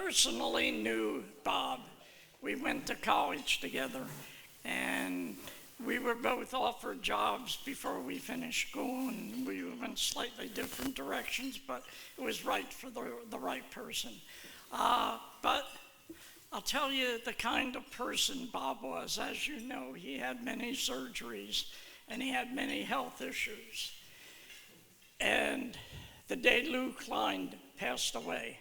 personally knew Bob. We went to college together, and we were both offered jobs before we finished school, and we went slightly different directions, but it was right for the right person. But I'll tell you the kind of person Bob was. As you know, he had many surgeries, and he had many health issues. And the day Lou Klein passed away,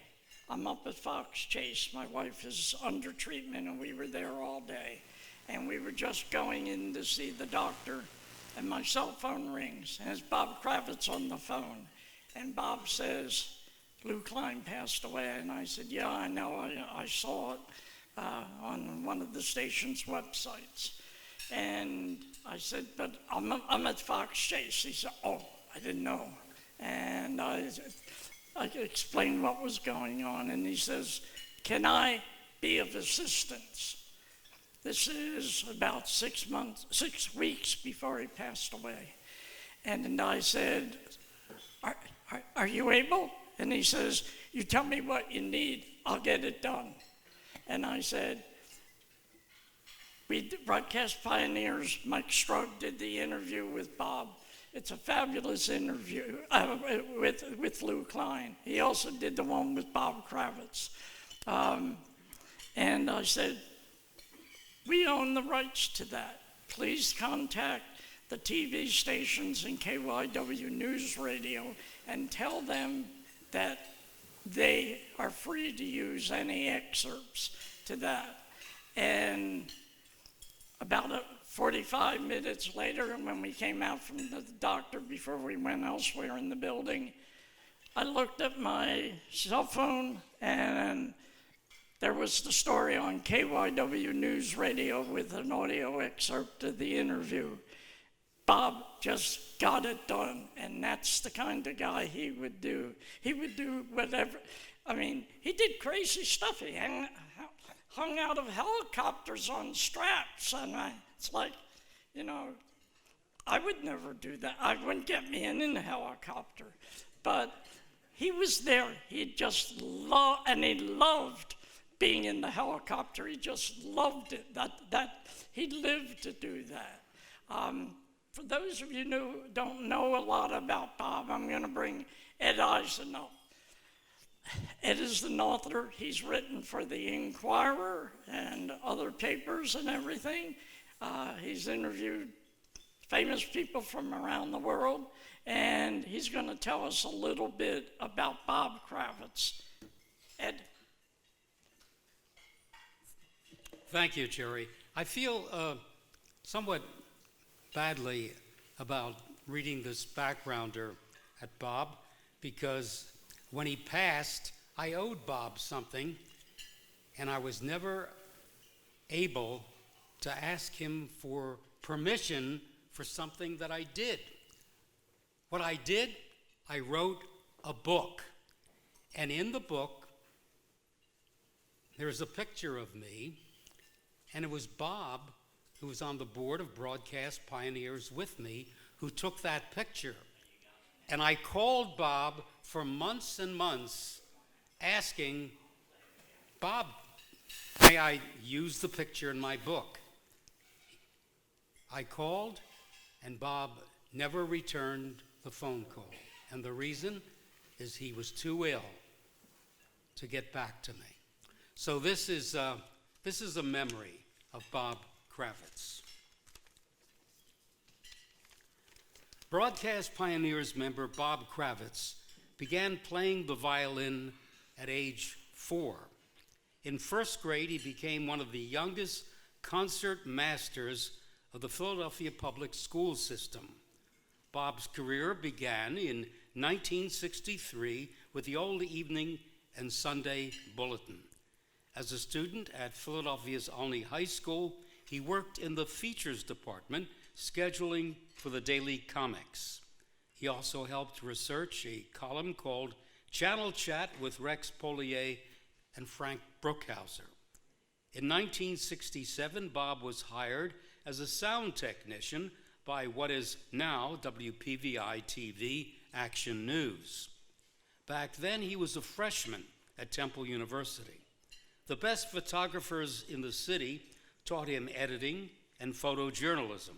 I'm up at Fox Chase. My wife is under treatment, and we were there all day. And we were just going in to see the doctor, and my cell phone rings, and it's Bob Kravitz on the phone. And Bob says, Lou Klein passed away. And I said, yeah, I know, I saw it on one of the station's websites. And I said, but I'm at Fox Chase. He said, oh, I didn't know. And I explained what was going on, and he says, can I be of assistance? This is about 6 weeks before he passed away. And I said, are you able? And he says, you tell me what you need, I'll get it done. And I said, we broadcast pioneers, Mike Struggie did the interview with Bob. It's a fabulous interview with Lou Klein. He also did the one with Bob Kravitz. And I said, we own the rights to that. Please contact the TV stations and KYW News Radio and tell them that they are free to use any excerpts to that. And about 45 minutes later, when we came out from the doctor before we went elsewhere in the building, I looked at my cell phone, and there was the story on KYW News Radio with an audio excerpt of the interview. Bob just got it done, and that's the kind of guy he would do. He would do whatever. I mean, he did crazy stuff. He hung out of helicopters on straps, and it's like, you know, I would never do that. I wouldn't get me in a helicopter. But he was there. He just loved, and he loved being in the helicopter. He just loved it. That he lived to do that. For those of you who don't know a lot about Bob, I'm going to bring Ed Eisen up. Ed is an author. He's written for the Inquirer and other papers and everything. He's interviewed famous people from around the world, and he's going to tell us a little bit about Bob Kravitz. Ed? Thank you, Jerry. I feel somewhat badly about reading this backgrounder at Bob, because when he passed, I owed Bob something, and I was never able to ask him for permission for something that I did. What I did, I wrote a book, and in the book, there's a picture of me, and it was Bob, who was on the board of Broadcast Pioneers with me, who took that picture. And I called Bob for months and months asking, Bob, may I use the picture in my book? I called, and Bob never returned the phone call. And the reason is he was too ill to get back to me. So this is a memory of Bob Kravitz. Broadcast Pioneers member Bob Kravitz began playing the violin at age 4. In first grade, he became one of the youngest concert masters of the Philadelphia public school system. Bob's career began in 1963 with the Old Evening and Sunday Bulletin. As a student at Philadelphia's only high school, he worked in the features department, scheduling for the daily comics. He also helped research a column called Channel Chat with Rex Polier and Frank Brookhauser. In 1967, Bob was hired as a sound technician by what is now WPVI-TV Action News. Back then, he was a freshman at Temple University. The best photographers in the city taught him editing and photojournalism.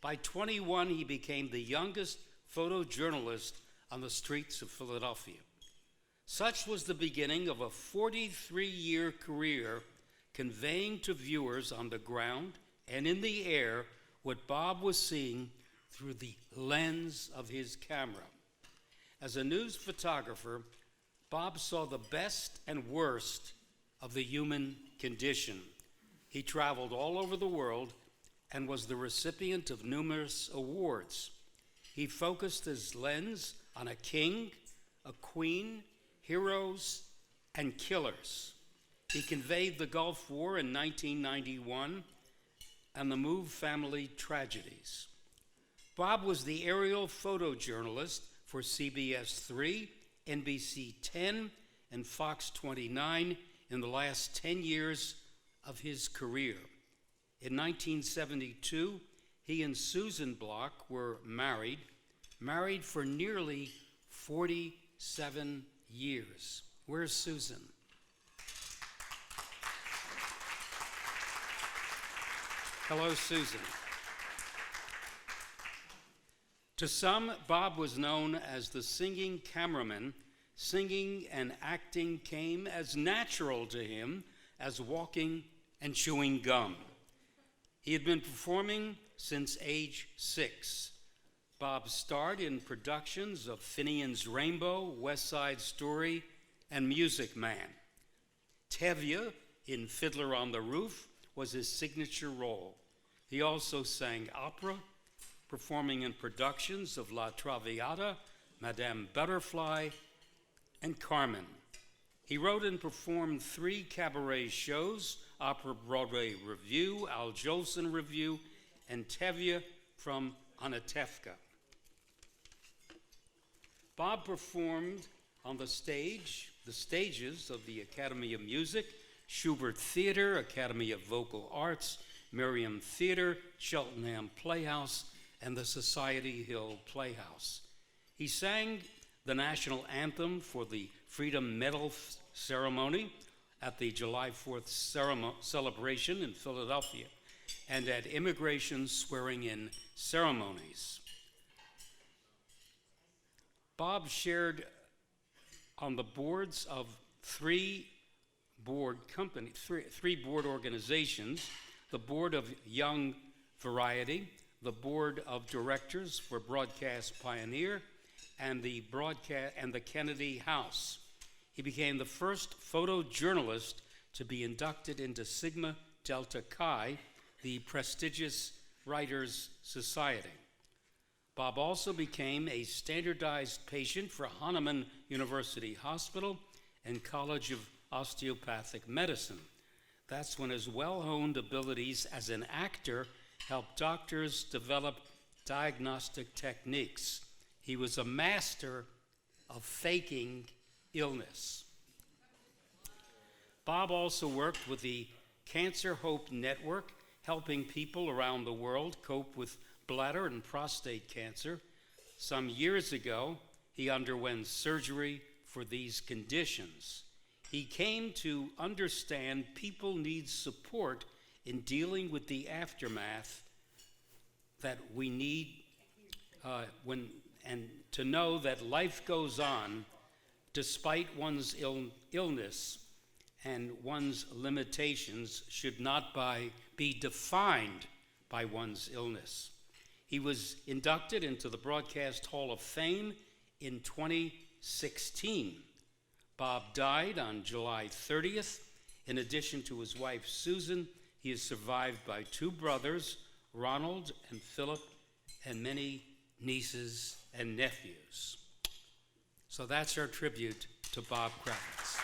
By 21, he became the youngest photojournalist on the streets of Philadelphia. Such was the beginning of a 43-year career conveying to viewers on the ground and in the air what Bob was seeing through the lens of his camera. As a news photographer, Bob saw the best and worst of the human condition. He traveled all over the world and was the recipient of numerous awards. He focused his lens on a king, a queen, heroes, and killers. He conveyed the Gulf War in 1991 and the Move family tragedies. Bob was the aerial photojournalist for CBS 3, NBC 10, and Fox 29 in the last 10 years of his career. In 1972, he and Susan Block were married for nearly 47 years. Where's Susan? Hello, Susan. To some, Bob was known as the singing cameraman. Singing and acting came as natural to him as walking and chewing gum. He had been performing since age 6. Bob starred in productions of Finian's Rainbow, West Side Story, and Music Man. Tevye in Fiddler on the Roof was his signature role. He also sang opera, performing in productions of La Traviata, Madame Butterfly, and Carmen. He wrote and performed 3 cabaret shows, Opera Broadway Review, Al Jolson Review, and Tevye from Anatevka. Bob performed on the stages of the Academy of Music, Schubert Theater, Academy of Vocal Arts, Merriam Theater, Cheltenham Playhouse, and the Society Hill Playhouse. He sang the National Anthem for the Freedom Medal ceremony at the July 4th celebration in Philadelphia and at immigration swearing-in ceremonies. Bob shared on the boards of three board organizations: the Board of Young Variety, the Board of Directors for Broadcast Pioneer, and the Kennedy House. He became the first photojournalist to be inducted into Sigma Delta Chi, the prestigious Writers' Society. Bob also became a standardized patient for Hahnemann University Hospital and College of Osteopathic Medicine. That's when his well-honed abilities as an actor helped doctors develop diagnostic techniques. He was a master of faking illness. Bob also worked with the Cancer Hope Network, helping people around the world cope with bladder and prostate cancer. Some years ago, he underwent surgery for these conditions. He came to understand people need support in dealing with the aftermath that we need and to know that life goes on despite one's illness, and one's limitations should not be defined by one's illness. He was inducted into the Broadcast Hall of Fame in 2016. Bob died on July 30th. In addition to his wife, Susan, he is survived by 2 brothers, Ronald and Philip, and many nieces and nephews. So that's our tribute to Bob Kravitz.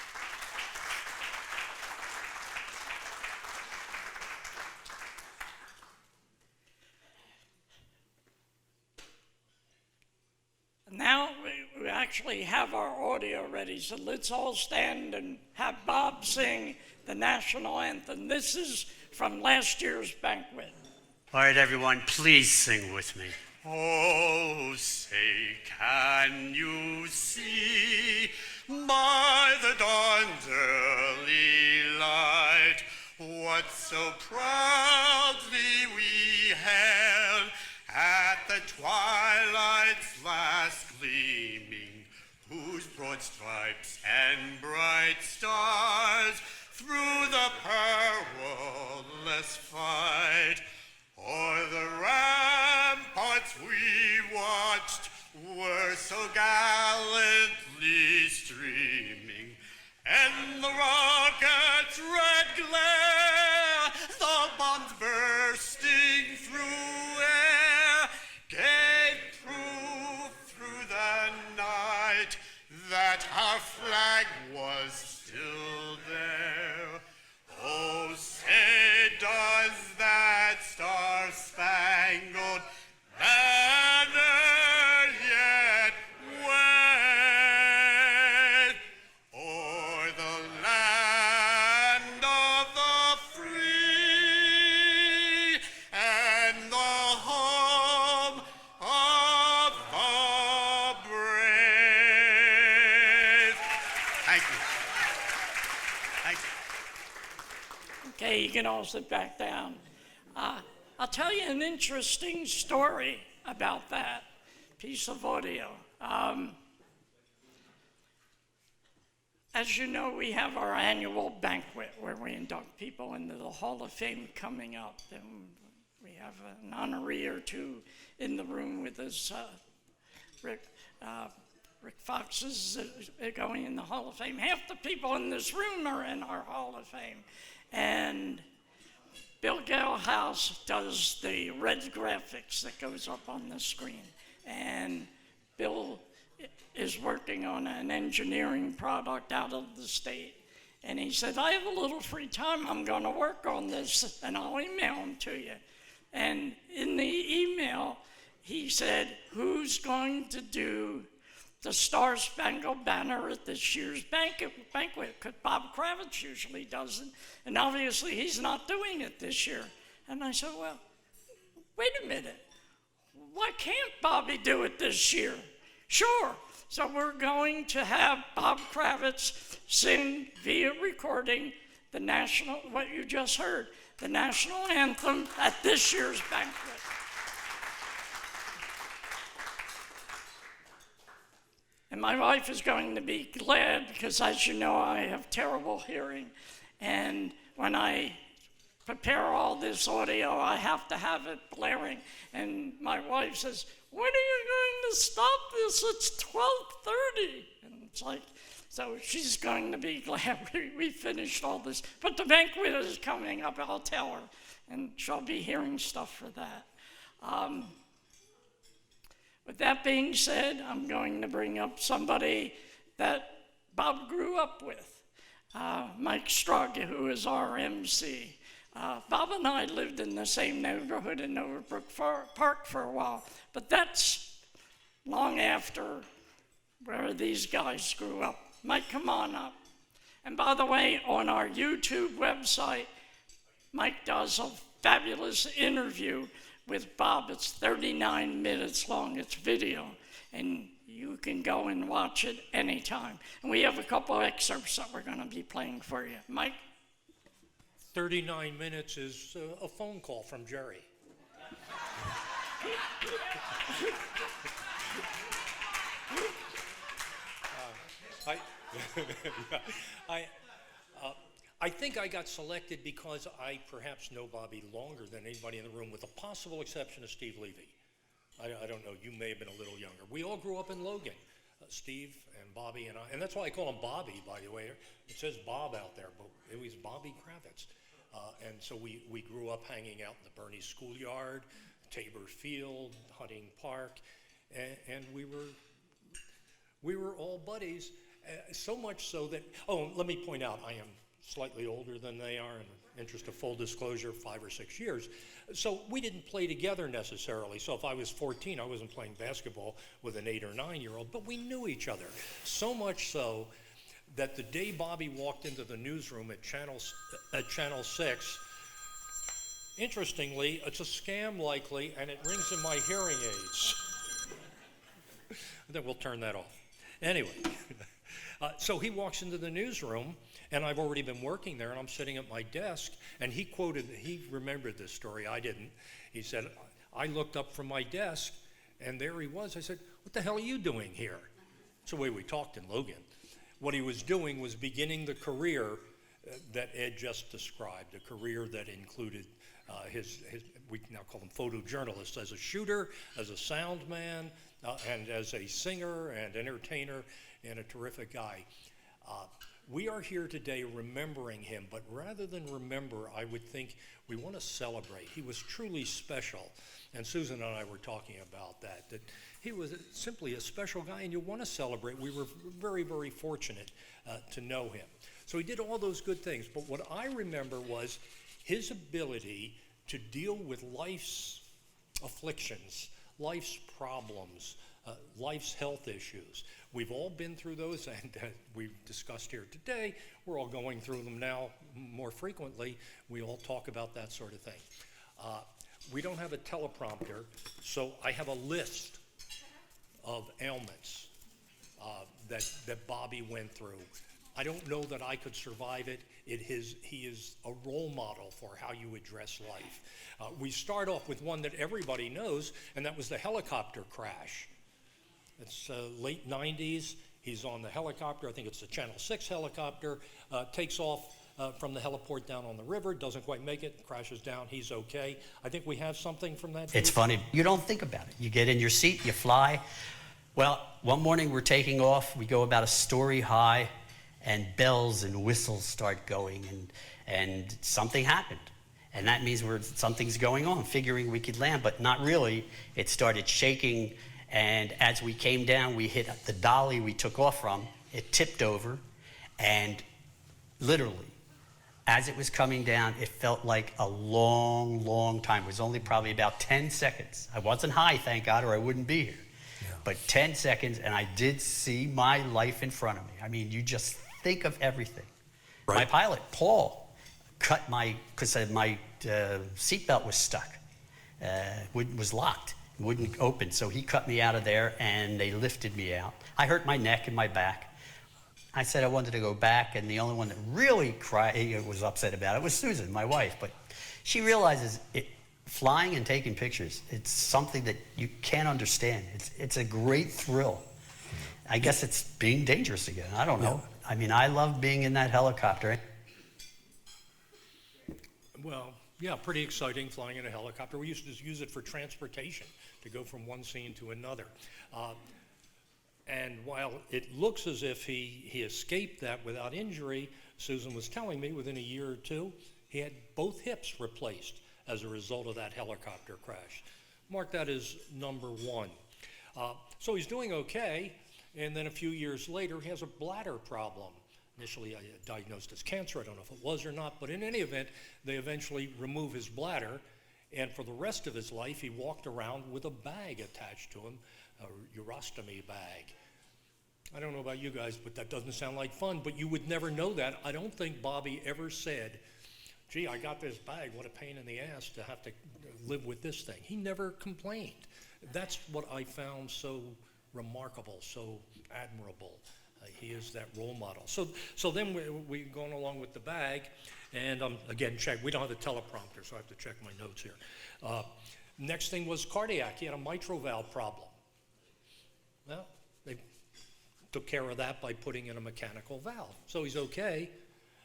Now we actually have our audio ready, so let's all stand and have Bob sing the National Anthem. This is from last year's banquet. All right, everyone, please sing with me. Oh, say, can you see by the dawn's early light what so proudly we hailed at the twilight's last gleaming, whose broad stripes and bright stars through the perilous fight o'er the ramparts we watched were so gallantly streaming, and the rocket's red glare, the bombs bursting through air, gave proof through the night that our flag was still there. Oh, say does that star-spangled banner yet wave o'er the land of the free and the home of the brave? Thank you. Thank you. Okay, you can all sit back down. I'll tell you an interesting story about that piece of audio. As you know, we have our annual banquet where we induct people into the Hall of Fame coming up. And we have an honoree or two in the room with us. Rick Fox is going in the Hall of Fame. Half the people in this room are in our Hall of Fame. And Bill Galehouse does the red graphics that goes up on the screen. And Bill is working on an engineering product out of the state. And he said, I have a little free time, I'm gonna work on this, and I'll email them to you. And in the email, he said, who's going to do the Star-Spangled Banner at this year's banquet? Because Bob Kravitz usually does it, and obviously he's not doing it this year. And I said, well, wait a minute. Why can't Bobby do it this year? Sure. So we're going to have Bob Kravitz sing via recording the national, what you just heard, the National Anthem at this year's banquet. And my wife is going to be glad because, as you know, I have terrible hearing. And when I prepare all this audio, I have to have it blaring. And my wife says, when are you going to stop this? It's 12:30. And it's like, so she's going to be glad we finished all this. But the banquet is coming up, I'll tell her. And she'll be hearing stuff for that. With that being said, I'm going to bring up somebody that Bob grew up with, Mike Struggie, who is our MC. Bob and I lived in the same neighborhood in Overbrook Park for a while, but that's long after where these guys grew up. Mike, come on up. And by the way, on our YouTube website, Mike does a fabulous interview with Bob. It's 39 minutes long, it's video, and you can go and watch it anytime. And we have a couple excerpts that we're gonna be playing for you. Mike? 39 minutes is a phone call from Jerry. I think I got selected because I perhaps know Bobby longer than anybody in the room, with the possible exception of Steve Levy. I don't know, you may have been a little younger. We all grew up in Logan, Steve and Bobby and I, and that's why I call him Bobby, by the way. It says Bob out there, but it was Bobby Kravitz. And so we grew up hanging out in the Bernie schoolyard, Tabor Field, Hunting Park, and we were all buddies, so much so that, oh, let me point out, I am slightly older than they are, in the interest of full disclosure, 5 or 6 years. So we didn't play together necessarily. So if I was 14, I wasn't playing basketball with an 8 or 9-year-old, but we knew each other. So much so that the day Bobby walked into the newsroom at Channel 6, Interestingly, it's a scam likely, and it rings in my hearing aids. Then we'll turn that off. Anyway, so he walks into the newsroom, and I've already been working there, and I'm sitting at my desk, and he remembered this story, I didn't. He said, I looked up from my desk, and there he was. I said, what the hell are you doing here? That's the way we talked in Logan. What he was doing was beginning the career that Ed just described, a career that included we now call him photojournalist, as a shooter, as a sound man, and as a singer and entertainer, and a terrific guy. We are here today remembering him, but rather than remember, I would think we want to celebrate. He was truly special, and Susan and I were talking about that he was simply a special guy, and you want to celebrate. We were very, very fortunate to know him. So he did all those good things, but what I remember was his ability to deal with life's afflictions, life's problems, life's health issues. We've all been through those, and we've discussed here today. We're all going through them now more frequently. We all talk about that sort of thing. We don't have a teleprompter, so I have a list of ailments that Bobby went through. I don't know that I could survive it. He is a role model for how you address life. We start off with one that everybody knows, and that was the helicopter crash. It's late 90s. He's on the helicopter. I think it's the Channel 6 helicopter. Takes off from the heliport down on the river, doesn't quite make it, crashes down. He's okay. I think we have something from that. It's funny. You don't think about it. You get in your seat, you fly. Well, one morning we're taking off. We go about a story high, and bells and whistles start going, and something happened. And that means something's going on, figuring we could land, but not really. It started shaking, and as we came down, we hit the dolly we took off from. It tipped over, and literally, as it was coming down, it felt like a long, long time. It was only probably about 10 seconds. I wasn't high, thank God, or I wouldn't be here. Yeah. But 10 seconds, and I did see my life in front of me. I mean, you just think of everything. Right. My pilot, Paul, cut because my seatbelt was stuck, was locked, wouldn't open. So he cut me out of there, and they lifted me out. I hurt my neck and my back. I said I wanted to go back, and the only one that really was upset about it was Susan, my wife. But she realizes flying and taking pictures, it's something that you can't understand. It's a great thrill. I guess it's being dangerous again. I don't know. Yeah. I mean, I love being in that helicopter. Well, yeah, pretty exciting flying in a helicopter. We used to just use it for transportation to go from one scene to another. And while it looks as if he escaped that without injury, Susan was telling me within a year or two, he had both hips replaced as a result of that helicopter crash. Mark that as number one. So he's doing okay, and then a few years later, he has a bladder problem. Initially diagnosed as cancer, I don't know if it was or not, but in any event, they eventually remove his bladder, and for the rest of his life, he walked around with a bag attached to him, a urostomy bag. I don't know about you guys, but that doesn't sound like fun, but you would never know that. I don't think Bobby ever said, gee, I got this bag, what a pain in the ass to have to live with this thing. He never complained. That's what I found so remarkable, so admirable. He is that role model. So then we're going along with the bag, and again, we don't have the teleprompter, so I have to check my notes here. Next thing was cardiac. He had a mitral valve problem. Well, they took care of that by putting in a mechanical valve. So he's okay,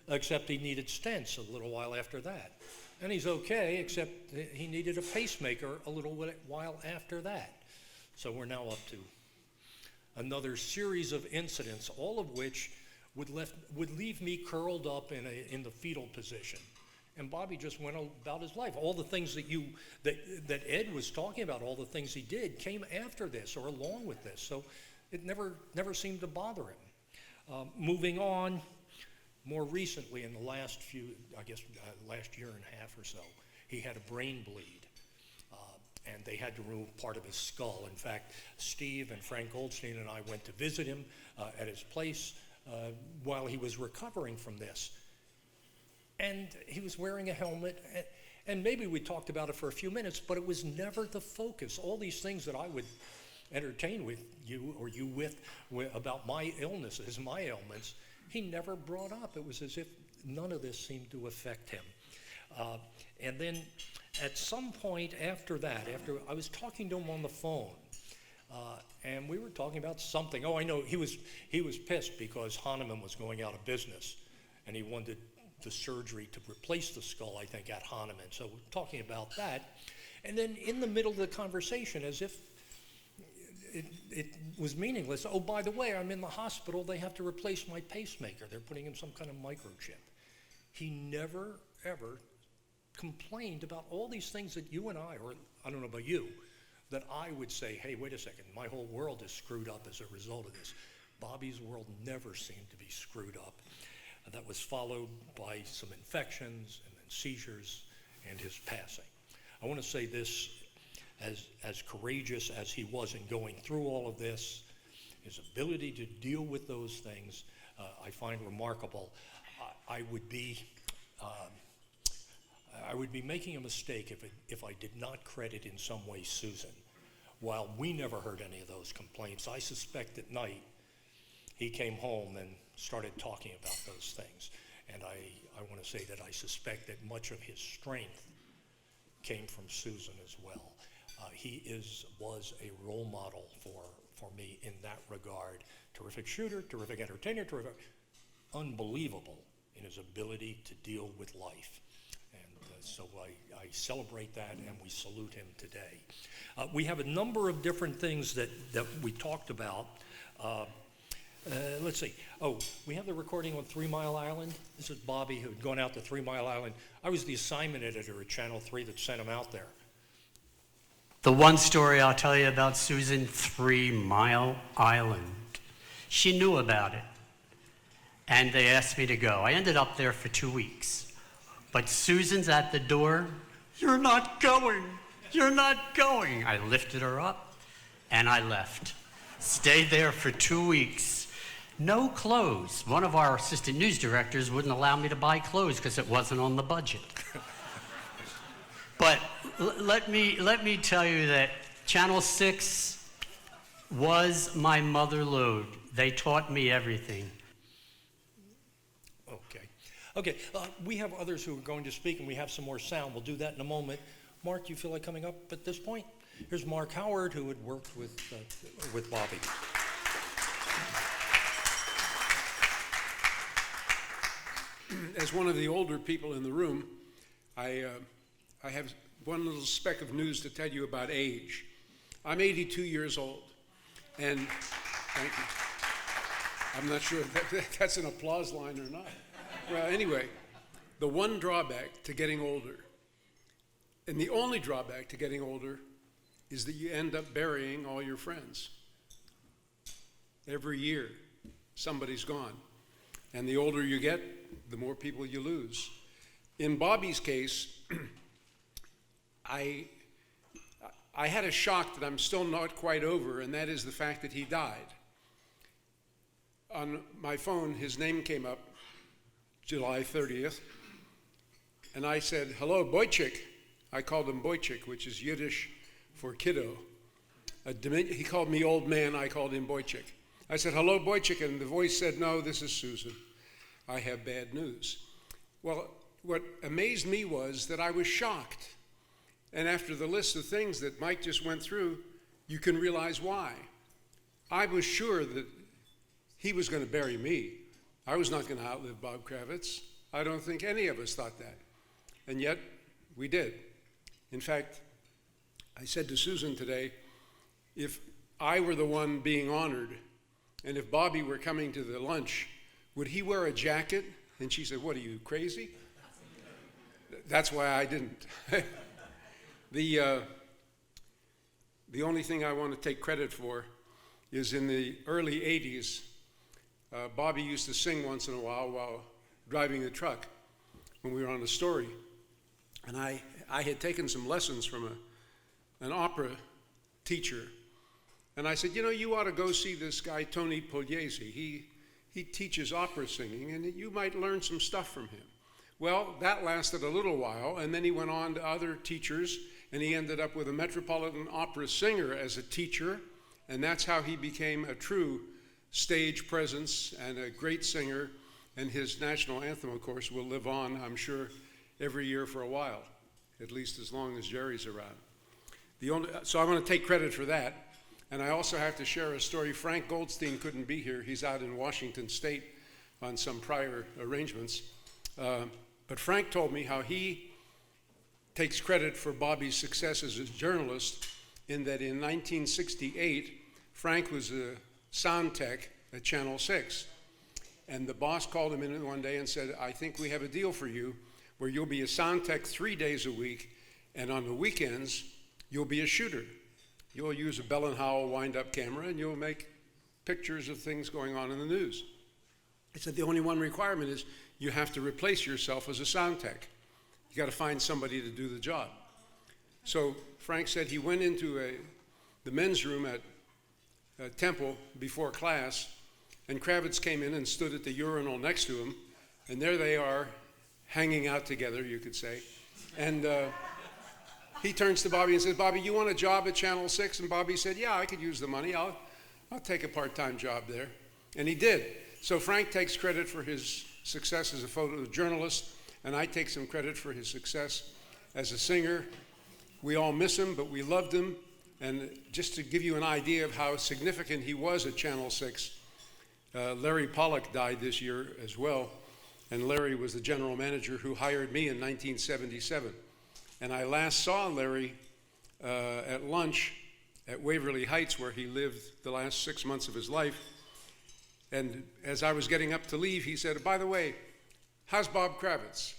except he needed stents a little while after that. And he's okay, except he needed a pacemaker a little while after that. So we're now up to another series of incidents, all of which would leave me curled up in the fetal position. And Bobby just went about his life. All the things that Ed was talking about, all the things he did, came after this or along with this. So it never seemed to bother him. Moving on, more recently in the last last year and a half or so, he had a brain bleed. And they had to remove part of his skull. In fact, Steve and Frank Goldstein and I went to visit him at his place while he was recovering from this. And he was wearing a helmet, And maybe we talked about it for a few minutes, but it was never the focus. All these things that I would entertain with you or you with about my illnesses, my ailments, he never brought up. It was as if none of this seemed to affect him. And then at some point after that, after I was talking to him on the phone, and we were talking about something. Oh, I know, he was pissed because Hodgman was going out of business, and he wanted the surgery to replace the skull, I think, at Hodgman. So we're talking about that. And then in the middle of the conversation, as if it was meaningless, oh, by the way, I'm in the hospital, they have to replace my pacemaker. They're putting in some kind of microchip. He never, ever complained about all these things that you and I, or I don't know about you, that I would say, hey, wait a second, my whole world is screwed up as a result of this. Bobby's world never seemed to be screwed up. That was followed by some infections and then seizures and his passing. I want to say this, as courageous as he was in going through all of this, his ability to deal with those things, I find remarkable. I would be making a mistake if I did not credit in some way Susan. While we never heard any of those complaints, I suspect at night he came home and started talking about those things. And I want to say that I suspect that much of his strength came from Susan as well. He was a role model for me in that regard. Terrific shooter, terrific entertainer, unbelievable in his ability to deal with life. And so I celebrate that, and we salute him today. We have a number of different things that we talked about. Let's see. Oh, we have the recording on 3 Mile Island. This is Bobby, who had gone out to 3 Mile Island. I was the assignment editor at Channel 3 that sent him out there. The one story I'll tell you about Susan, 3 Mile Island. She knew about it, and they asked me to go. I ended up there for 2 weeks. But Susan's at the door. You're not going. You're not going. I lifted her up, and I left. Stayed there for 2 weeks. No clothes. One of our assistant news directors wouldn't allow me to buy clothes because it wasn't on the budget. But let me tell you that Channel 6 was my mother lode. They taught me everything. Okay, we have others who are going to speak, and we have some more sound. We'll do that in a moment. Mark, you feel like coming up at this point? Here's Mark Howard, who had worked with Bobby. As one of the older people in the room, I have one little speck of news to tell you about age. I'm 82 years old, and thank you. I'm not sure if that's an applause line or not. Well, anyway, the one drawback to getting older, and the only drawback to getting older, is that you end up burying all your friends. Every year, somebody's gone. And the older you get, the more people you lose. In Bobby's case, I had a shock that I'm still not quite over, and that is the fact that he died. On my phone, his name came up, July 30th, and I said, hello, Boychik. I called him Boychik, which is Yiddish for kiddo. He called me old man, I called him Boychik. I said, hello, Boychik, and the voice said, no, this is Susan. I have bad news. Well, what amazed me was that I was shocked. And after the list of things that Mike just went through, you can realize why. I was sure that he was going to bury me. I was not going to outlive Bob Kravitz. I don't think any of us thought that. And yet, we did. In fact, I said to Susan today, if I were the one being honored, and if Bobby were coming to the lunch, would he wear a jacket? And she said, what, are you crazy? That's why I didn't. The only thing I want to take credit for is in the early 80s, Bobby used to sing once in a while driving the truck when we were on a story. And I had taken some lessons from an opera teacher. And I said, you ought to go see this guy, Tony Pugliese. He teaches opera singing, and you might learn some stuff from him. Well, that lasted a little while, and then he went on to other teachers, and he ended up with a Metropolitan Opera singer as a teacher, and that's how he became a true stage presence and a great singer. And his National Anthem, of course, will live on, I'm sure, every year for a while, at least as long as Jerry's around. So I want to take credit for that. And I also have to share a story. Frank Goldstein couldn't be here. He's out in Washington State on some prior arrangements. But Frank told me how he takes credit for Bobby's success as a journalist in that in 1968, Frank was a sound tech at Channel 6. And the boss called him in one day and said, I think we have a deal for you where you'll be a sound tech 3 days a week, and on the weekends, you'll be a shooter. You'll use a Bell & Howell wind-up camera, and you'll make pictures of things going on in the news. He said the only one requirement is you have to replace yourself as a sound tech. You got to find somebody to do the job. So Frank said he went into the men's room at Temple before class, and Kravitz came in and stood at the urinal next to him, and there they are, hanging out together, you could say. And he turns to Bobby and says, Bobby, you want a job at Channel 6? And Bobby said, yeah, I could use the money. I'll take a part-time job there. And he did. So Frank takes credit for his success as a photojournalist, and I take some credit for his success as a singer. We all miss him, but we loved him. And just to give you an idea of how significant he was at Channel 6, Larry Pollock died this year as well, and Larry was the general manager who hired me in 1977. And I last saw Larry at lunch at Waverly Heights, where he lived the last 6 months of his life. And as I was getting up to leave, he said, by the way, how's Bob Kravitz?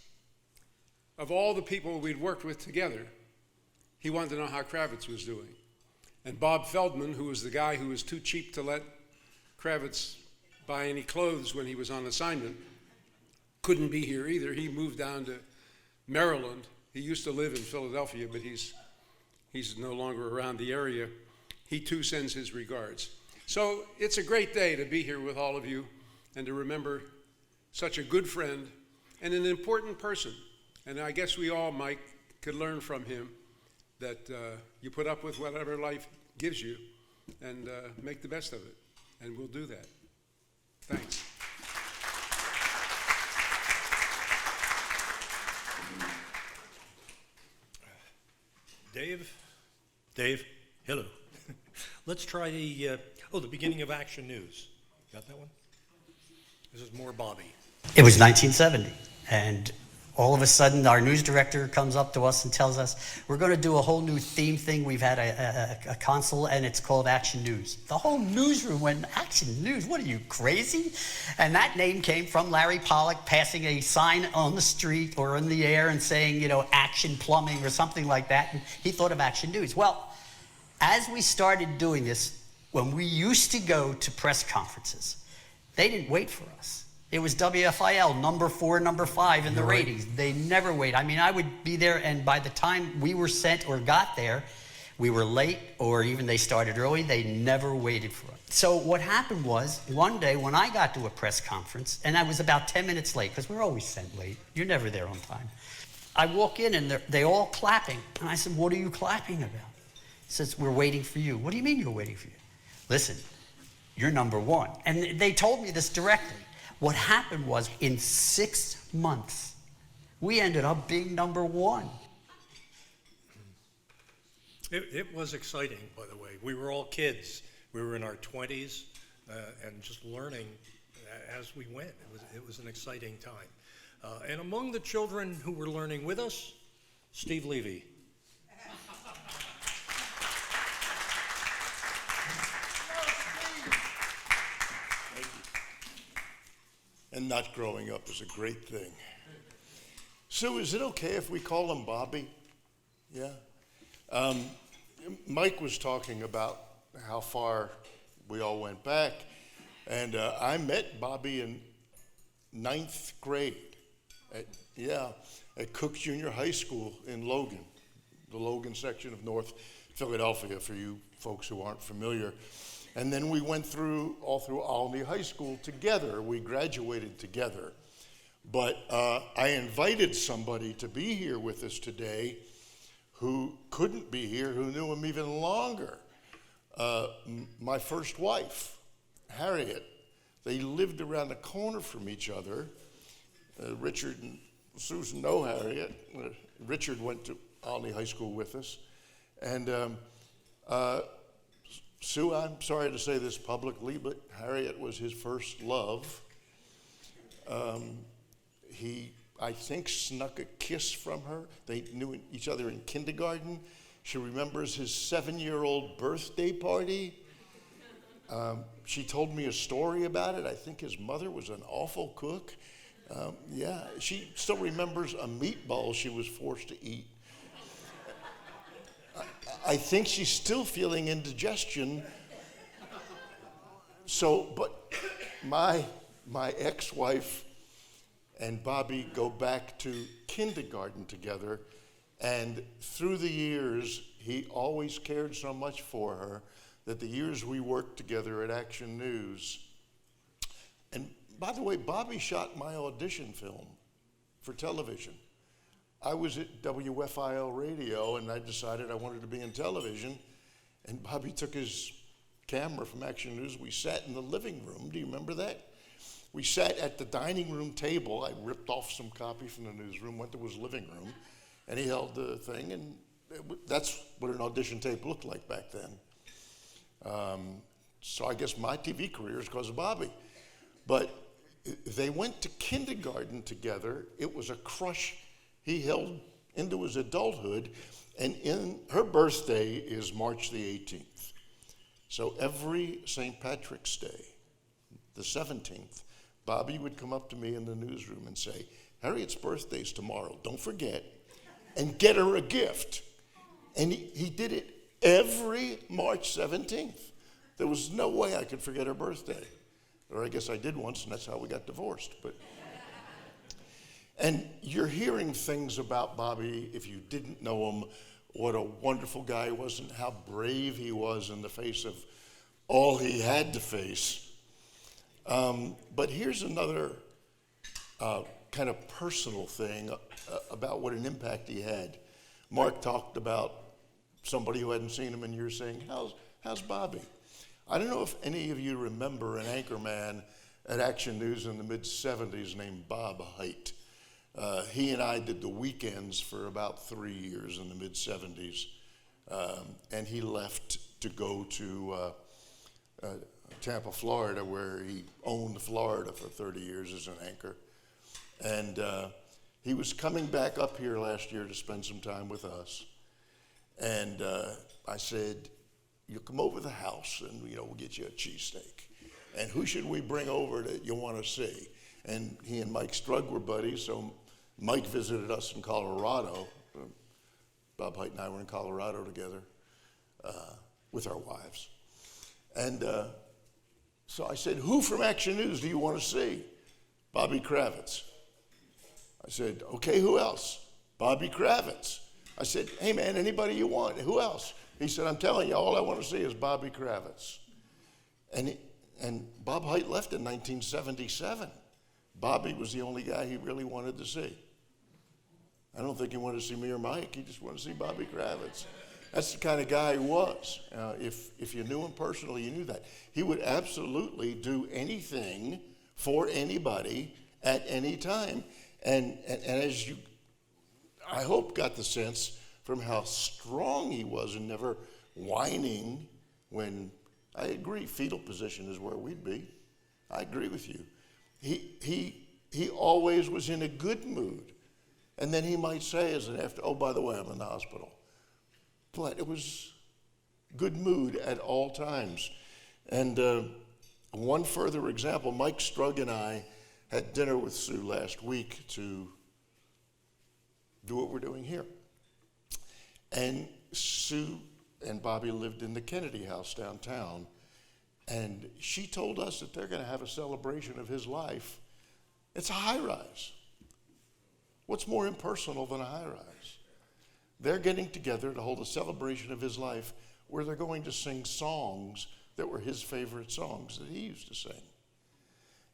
Of all the people we'd worked with together, he wanted to know how Kravitz was doing. And Bob Feldman, who was the guy who was too cheap to let Kravitz buy any clothes when he was on assignment, couldn't be here either. He moved down to Maryland. He used to live in Philadelphia, but he's no longer around the area. He too sends his regards. So it's a great day to be here with all of you and to remember such a good friend and an important person. And I guess we all, Mike, could learn from him that you put up with whatever life gives you and make the best of it. And we'll do that. Thanks. Dave, hello. Let's try the beginning of Action News. Got that one? This is more Bobby. It was 1970, and all of a sudden our news director comes up to us and tells us, we're going to do a whole new theme thing. We've had a console, and it's called Action News. The whole newsroom went, Action News? What are you, crazy? And that name came from Larry Pollock passing a sign on the street or in the air and saying, Action Plumbing or something like that, and he thought of Action News. Well, as we started doing this, when we used to go to press conferences, they didn't wait for us. It was WFIL, number 4, number 5 in the ratings. They never wait. I mean, I would be there, and by the time we were sent or got there, we were late, or even they started early. They never waited for us. So what happened was, one day when I got to a press conference, and I was about 10 minutes late, because we're always sent late. You're never there on time. I walk in, and they all clapping. And I said, what are you clapping about? He says, we're waiting for you. What do you mean you're waiting for you? Listen, you're number 1. And they told me this directly. What happened was, in 6 months, we ended up being number 1. It was exciting, by the way. We were all kids. We were in our 20s and just learning as we went. It was an exciting time. And among the children who were learning with us, Steve Levy. And not growing up is a great thing. So is it okay if we call him Bobby? Yeah? Mike was talking about how far we all went back, and I met Bobby in 9th grade at Cook Junior High School in Logan, the Logan section of North Philadelphia, for you folks who aren't familiar. And then we went all through Olney High School together. We graduated together. But I invited somebody to be here with us today who couldn't be here, who knew him even longer. My first wife, Harriet. They lived around the corner from each other. Richard and Susan know Harriet. Richard went to Olney High School with us. And Sue, I'm sorry to say this publicly, but Harriet was his first love. He, I think, snuck a kiss from her. They knew each other in kindergarten. She remembers his 7-year-old birthday party. She told me a story about it. I think his mother was an awful cook. Yeah, she still remembers a meatball she was forced to eat. I think she's still feeling indigestion. So, but my ex-wife and Bobby go back to kindergarten together, and through the years, he always cared so much for her that the years we worked together at Action News, and by the way, Bobby shot my audition film for television. I was at WFIL radio, and I decided I wanted to be in television, and Bobby took his camera from Action News. We sat in the living room. Do you remember that? We sat at the dining room table. I ripped off some copy from the newsroom, went to his living room, and he held the thing, and that's what an audition tape looked like back then. So I guess my TV career is because of Bobby. But they went to kindergarten together. It was a crush he held into his adulthood, and her birthday is March the 18th. So every St. Patrick's Day, the 17th, Bobby would come up to me in the newsroom and say, Harriet's birthday's tomorrow, don't forget, and get her a gift. And he did it every March 17th. There was no way I could forget her birthday. Or I guess I did once, and that's how we got divorced. And you're hearing things about Bobby, if you didn't know him, what a wonderful guy he was and how brave he was in the face of all he had to face. But here's another kind of personal thing about what an impact he had. Mark talked about somebody who hadn't seen him in years saying, how's Bobby? I don't know if any of you remember an anchorman at Action News in the mid-'70s named Bob Height. He and I did the weekends for about 3 years in the mid-'70s, and he left to go to Tampa, Florida, where he owned Florida for 30 years as an anchor. And he was coming back up here last year to spend some time with us. And I said, you come over to the house and, we'll get you a cheesesteak. And who should we bring over that you want to see? And he and Mike Struggie were buddies, so Mike visited us in Colorado. Bob Height and I were in Colorado together with our wives. And so I said, who from Action News do you want to see? Bobby Kravitz. I said, okay, who else? Bobby Kravitz. I said, hey man, anybody you want? Who else? He said, I'm telling you, all I want to see is Bobby Kravitz. And Bob Height left in 1977. Bobby was the only guy he really wanted to see. I don't think he wanted to see me or Mike. He just wanted to see Bobby Kravitz. That's the kind of guy he was. If you knew him personally, you knew that. He would absolutely do anything for anybody at any time. And as you, I hope, got the sense from how strong he was and never whining when, I agree, fetal position is where we'd be. I agree with you. He always was in a good mood. And then he might say as an after, oh, by the way, I'm in the hospital. But it was good mood at all times. And one further example, Mike Struggie and I had dinner with Sue last week to do what we're doing here. And Sue and Bobby lived in the Kennedy house downtown. And she told us that they're going to have a celebration of his life. It's a high-rise. What's more impersonal than a high-rise? They're getting together to hold a celebration of his life where they're going to sing songs that were his favorite songs that he used to sing.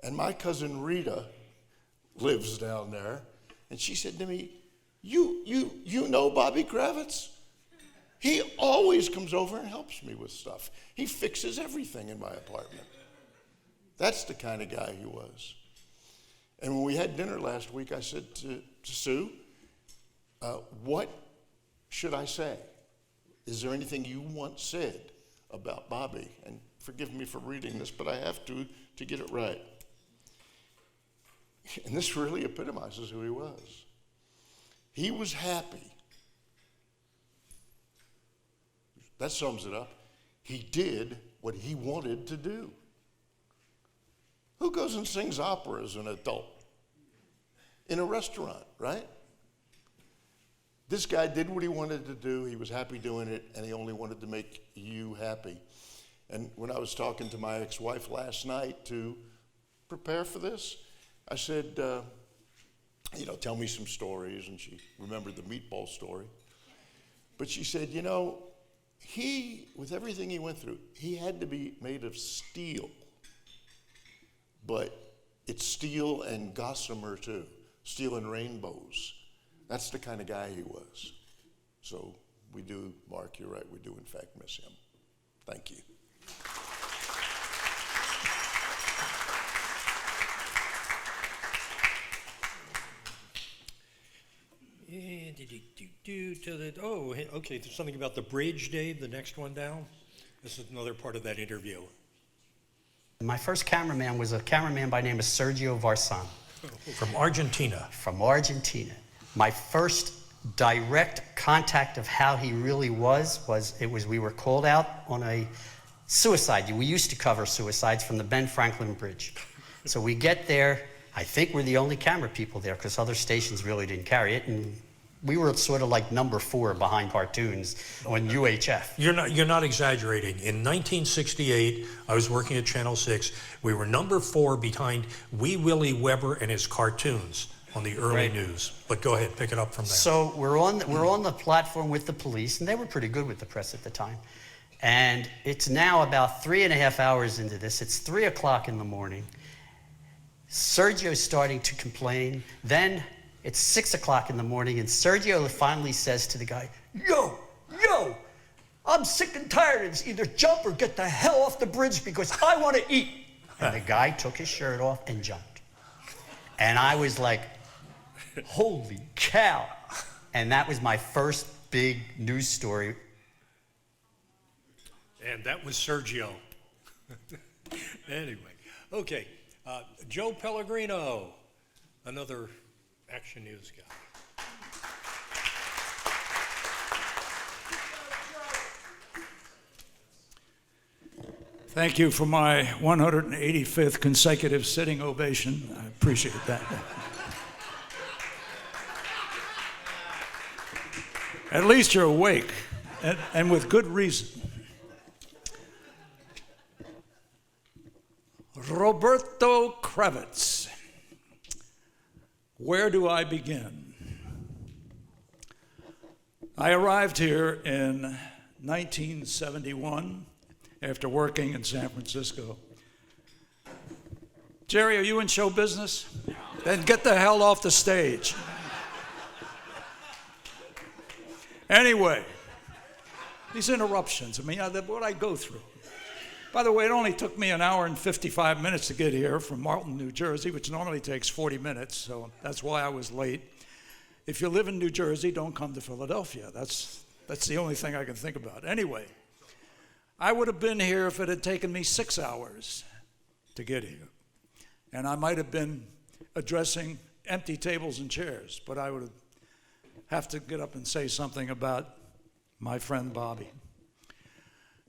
And my cousin Rita lives down there. And she said to me, you know Bobby Kravitz? He always comes over and helps me with stuff. He fixes everything in my apartment. That's the kind of guy he was. And when we had dinner last week, I said to Sue, what should I say? Is there anything you want said about Bobby? And forgive me for reading this, but I have to get it right. And this really epitomizes who he was. He was happy. That sums it up. He did what he wanted to do. Who goes and sings opera as an adult? In a restaurant, right? This guy did what he wanted to do. He was happy doing it, and he only wanted to make you happy. And when I was talking to my ex-wife last night to prepare for this, I said, tell me some stories. And she remembered the meatball story. But she said, he, with everything he went through, he had to be made of steel. But it's steel and gossamer too, steel and rainbows. That's the kind of guy he was. So we do, Mark, you're right, we do in fact miss him. Thank you. Okay, there's something about the bridge, Dave, the next one down. This is another part of that interview. My first cameraman was a cameraman by the name of Sergio Varsan. From Argentina. From Argentina. My first direct contact of how he really was we were called out on a suicide. We used to cover suicides from the Ben Franklin Bridge. So we get there. I think we're the only camera people there because other stations really didn't carry it. And we were sort of like number 4 behind cartoons on UHF. You're not exaggerating. In 1968, I was working at Channel 6. We were number 4 behind Wee Willie Weber and his cartoons on the early news. But go ahead, pick it up from there. So we're on the platform with the police, and they were pretty good with the press at the time. And it's now about 3.5 hours into this. It's 3 o'clock in the morning. Sergio's starting to complain. Then it's 6 o'clock in the morning, and Sergio finally says to the guy, Yo, I'm sick and tired of this. Either jump or get the hell off the bridge because I want to eat. And the guy took his shirt off and jumped. And I was like, holy cow. And that was my first big news story. And that was Sergio. Anyway, okay. Joe Pellegrino, another Action News guy. Thank you for my 185th consecutive sitting ovation. I appreciate that. At least you're awake, and with good reason. Roberto Kravitz. Where do I begin? I arrived here in 1971 after working in San Francisco. Jerry, are you in show business? Then get the hell off the stage. Anyway, these interruptions, what I go through. By the way, it only took me 1 hour and 55 minutes to get here from Marlton, New Jersey, which normally takes 40 minutes, so that's why I was late. If you live in New Jersey, don't come to Philadelphia. That's the only thing I can think about. Anyway, I would have been here if it had taken me 6 hours to get here. And I might have been addressing empty tables and chairs, but I would have to get up and say something about my friend Bobby.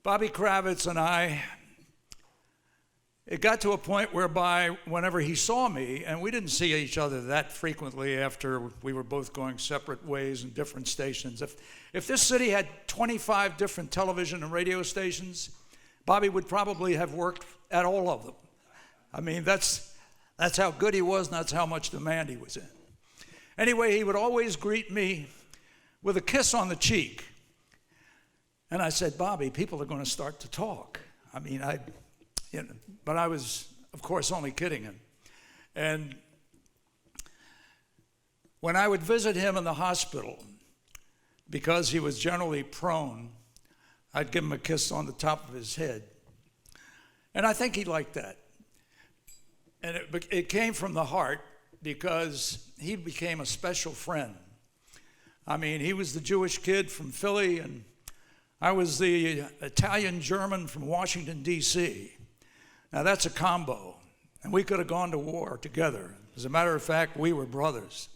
Bobby Kravitz and I, it got to a point whereby whenever he saw me, and we didn't see each other that frequently after we were both going separate ways in different stations. If this city had 25 different television and radio stations, Bobby would probably have worked at all of them. That's how good he was, and that's how much demand he was in. Anyway, he would always greet me with a kiss on the cheek. And I said, Bobby, people are going to start to talk. But I was, of course, only kidding him. And When I would visit him in the hospital, because he was generally prone, I'd give him a kiss on the top of his head. And I think he liked that. And it came from the heart because he became a special friend. I mean, he was the Jewish kid from Philly, and I was the Italian German from Washington, D.C. Now, that's a combo, and we could have gone to war together. As a matter of fact, we were brothers,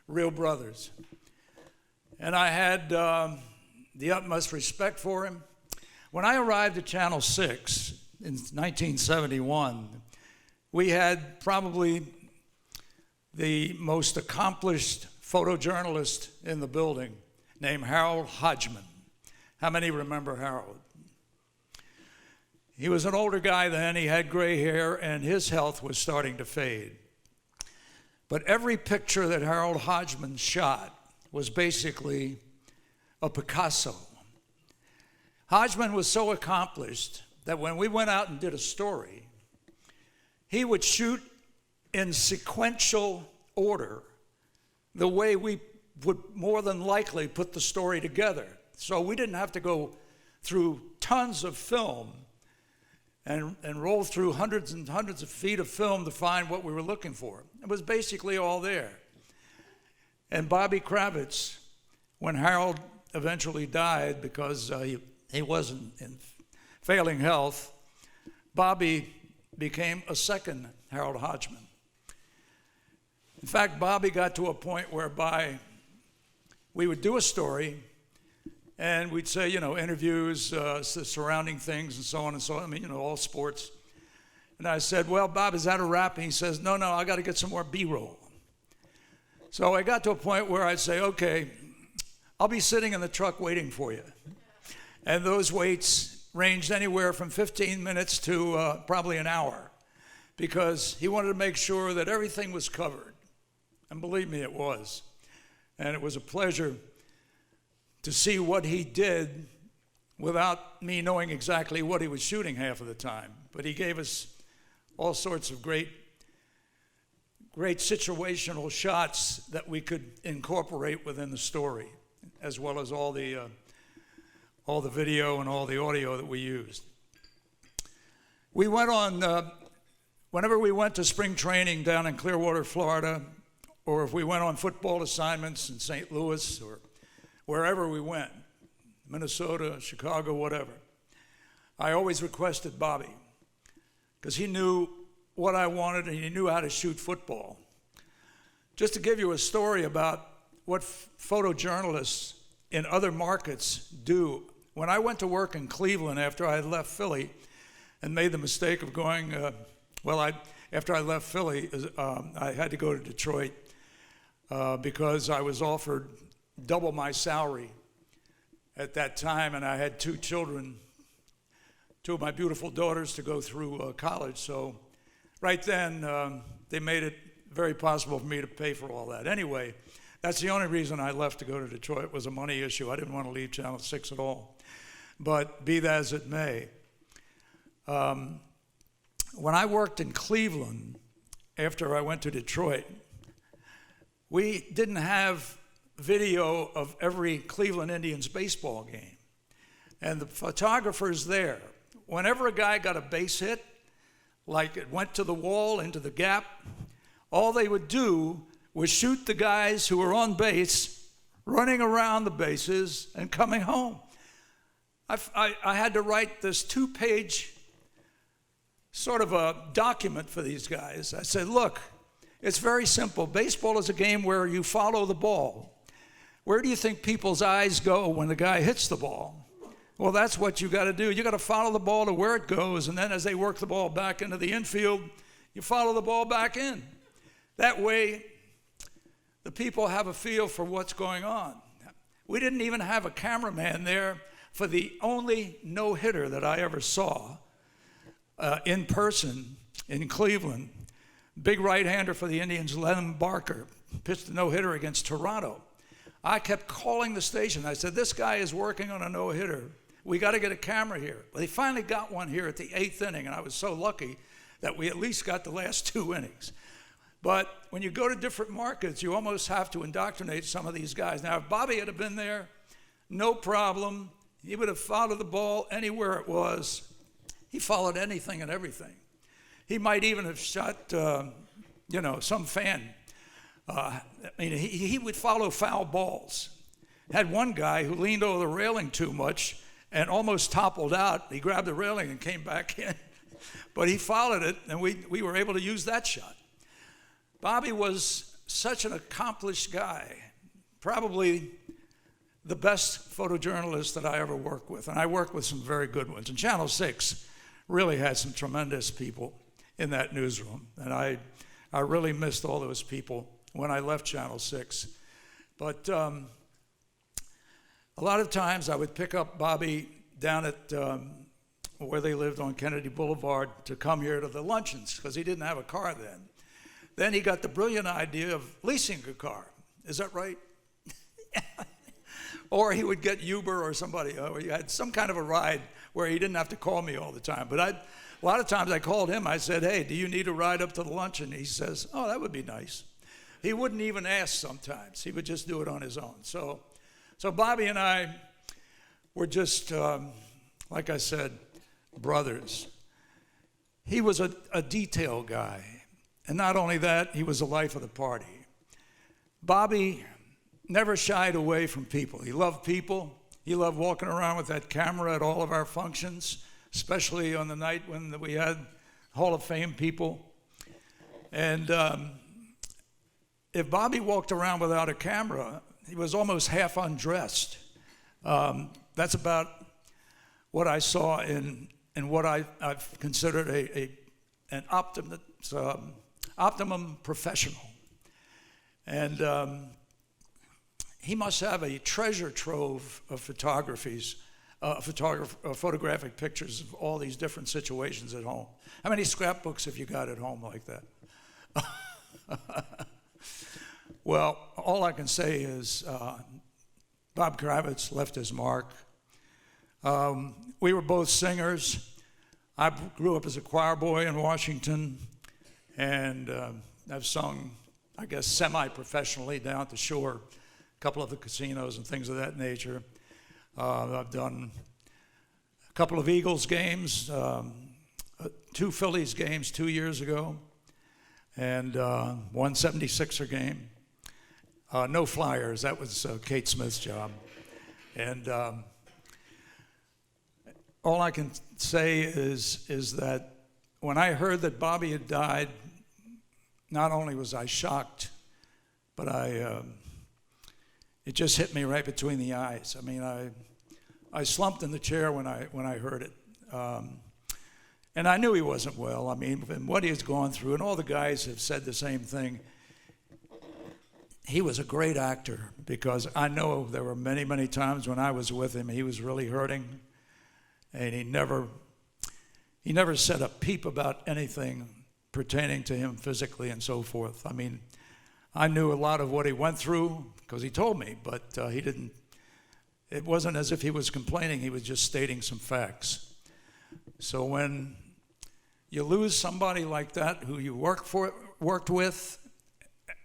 real brothers. And I had the utmost respect for him. When I arrived at Channel 6 in 1971, we had probably the most accomplished photojournalist in the building named Harold Hodgman. How many remember Harold? He was an older guy then, he had gray hair, and his health was starting to fade. But every picture that Harold Hodgman shot was basically a Picasso. Hodgman was so accomplished that when we went out and did a story, he would shoot in sequential order the way we would more than likely put the story together. So we didn't have to go through tons of film and roll through hundreds and hundreds of feet of film to find what we were looking for. It was basically all there. And Bobby Kravitz, when Harold eventually died because he wasn't in failing health, Bobby became a second Harold Hodgman. In fact, Bobby got to a point whereby we would do a story and we'd say, interviews, surrounding things and so on and so on. I mean, all sports. And I said, well, Bob, is that a wrap? And he says, no, I got to get some more B-roll. So I got to a point where I'd say, okay, I'll be sitting in the truck waiting for you. And those waits ranged anywhere from 15 minutes to probably an hour, because he wanted to make sure that everything was covered. And believe me, it was. And it was a pleasure to see what he did without me knowing exactly what he was shooting half of the time. But he gave us all sorts of great situational shots that we could incorporate within the story, as well as all the video and all the audio that we used. We went on, whenever we went to spring training down in Clearwater, Florida, or if we went on football assignments in St. Louis or wherever we went, Minnesota, Chicago, whatever, I always requested Bobby, because he knew what I wanted and he knew how to shoot football. Just to give you a story about what photojournalists in other markets do. When I went to work in Cleveland after I had left Philly and made the mistake of going, after I left Philly, I had to go to Detroit because I was offered double my salary at that time, and I had two children, two of my beautiful daughters, to go through college. So right then, they made it very possible for me to pay for all that. Anyway, that's the only reason I left to go to Detroit, was a money issue. I didn't want to leave Channel 6 at all. But be that as it may, when I worked in Cleveland, after I went to Detroit, we didn't have video of every Cleveland Indians baseball game. And the photographers there, whenever a guy got a base hit, like it went to the wall, into the gap, all they would do was shoot the guys who were on base, running around the bases and coming home. I had to write this 2-page sort of a document for these guys. I said, look, it's very simple. Baseball is a game where you follow the ball. Where do you think people's eyes go when the guy hits the ball? Well, that's what you got to do. You got to follow the ball to where it goes, and then as they work the ball back into the infield, you follow the ball back in. That way, the people have a feel for what's going on. We didn't even have a cameraman there for the only no-hitter that I ever saw in person in Cleveland. Big right-hander for the Indians, Len Barker, pitched a no-hitter against Toronto. I kept calling the station. I said, this guy is working on a no-hitter. We got to get a camera here. Well, they finally got one here at the 8th inning, and I was so lucky that we at least got the last 2 innings. But when you go to different markets, you almost have to indoctrinate some of these guys. Now, if Bobby had been there, no problem. He would have followed the ball anywhere it was. He followed anything and everything. He might even have shot, some fan. He would follow foul balls. Had one guy who leaned over the railing too much and almost toppled out. He grabbed the railing and came back in. But he followed it, and we were able to use that shot. Bobby was such an accomplished guy, probably the best photojournalist that I ever worked with. And I worked with some very good ones. And Channel 6 really had some tremendous people in that newsroom. And I really missed all those people when I left Channel 6. But a lot of times I would pick up Bobby down at where they lived on Kennedy Boulevard to come here to the luncheons, because he didn't have a car then. Then he got the brilliant idea of leasing a car. Is that right? Or he would get Uber or somebody, or he had some kind of a ride where he didn't have to call me all the time. But a lot of times I called him, I said, hey, do you need a ride up to the luncheon? He says, oh, that would be nice. He wouldn't even ask sometimes. He would just do it on his own. So Bobby and I were just, like I said, brothers. He was a detail guy. And not only that, he was the life of the party. Bobby never shied away from people. He loved people. He loved walking around with that camera at all of our functions, especially on the night when we had Hall of Fame people. And if Bobby walked around without a camera, he was almost half undressed. That's about what I saw in what I've considered an optimum professional. And he must have a treasure trove of photographic pictures of all these different situations at home. How many scrapbooks have you got at home like that? Well, all I can say is Bob Kravitz left his mark. We were both singers. I grew up as a choir boy in Washington, and I've sung, I guess, semi-professionally down at the shore, a couple of the casinos and things of that nature. I've done a couple of Eagles games, 2 Phillies games 2 years ago, and one 76er game. No Flyers, that was Kate Smith's job. And all I can say is that when I heard that Bobby had died, not only was I shocked, but it just hit me right between the eyes. I mean, I slumped in the chair when I heard it. And I knew he wasn't well. I mean, and what he has gone through, and all the guys have said the same thing. He was a great actor, because I know there were many, many times when I was with him, he was really hurting, and he never said a peep about anything pertaining to him physically and so forth. I mean, I knew a lot of what he went through because he told me, but he didn't. It wasn't as if he was complaining. He was just stating some facts. So when you lose somebody like that who you worked with,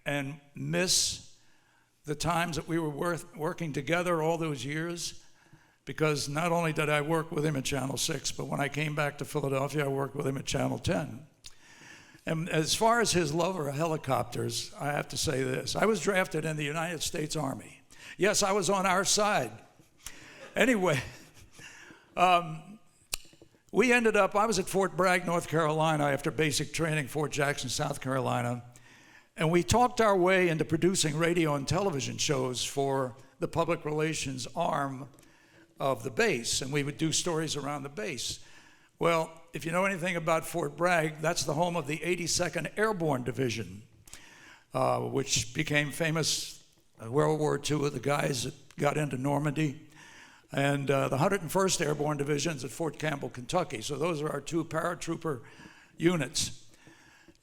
and miss the times that we were working together all those years, because not only did I work with him at Channel 6, but when I came back to Philadelphia, I worked with him at Channel 10. And as far as his love for helicopters, I have to say this. I was drafted in the United States Army. Yes, I was on our side. Anyway, we ended up, I was at Fort Bragg, North Carolina, after basic training, Fort Jackson, South Carolina. And we talked our way into producing radio and television shows for the public relations arm of the base. And we would do stories around the base. Well, if you know anything about Fort Bragg, that's the home of the 82nd Airborne Division, which became famous in World War II with the guys that got into Normandy. And the 101st Airborne Division is at Fort Campbell, Kentucky. So those are our 2 paratrooper units.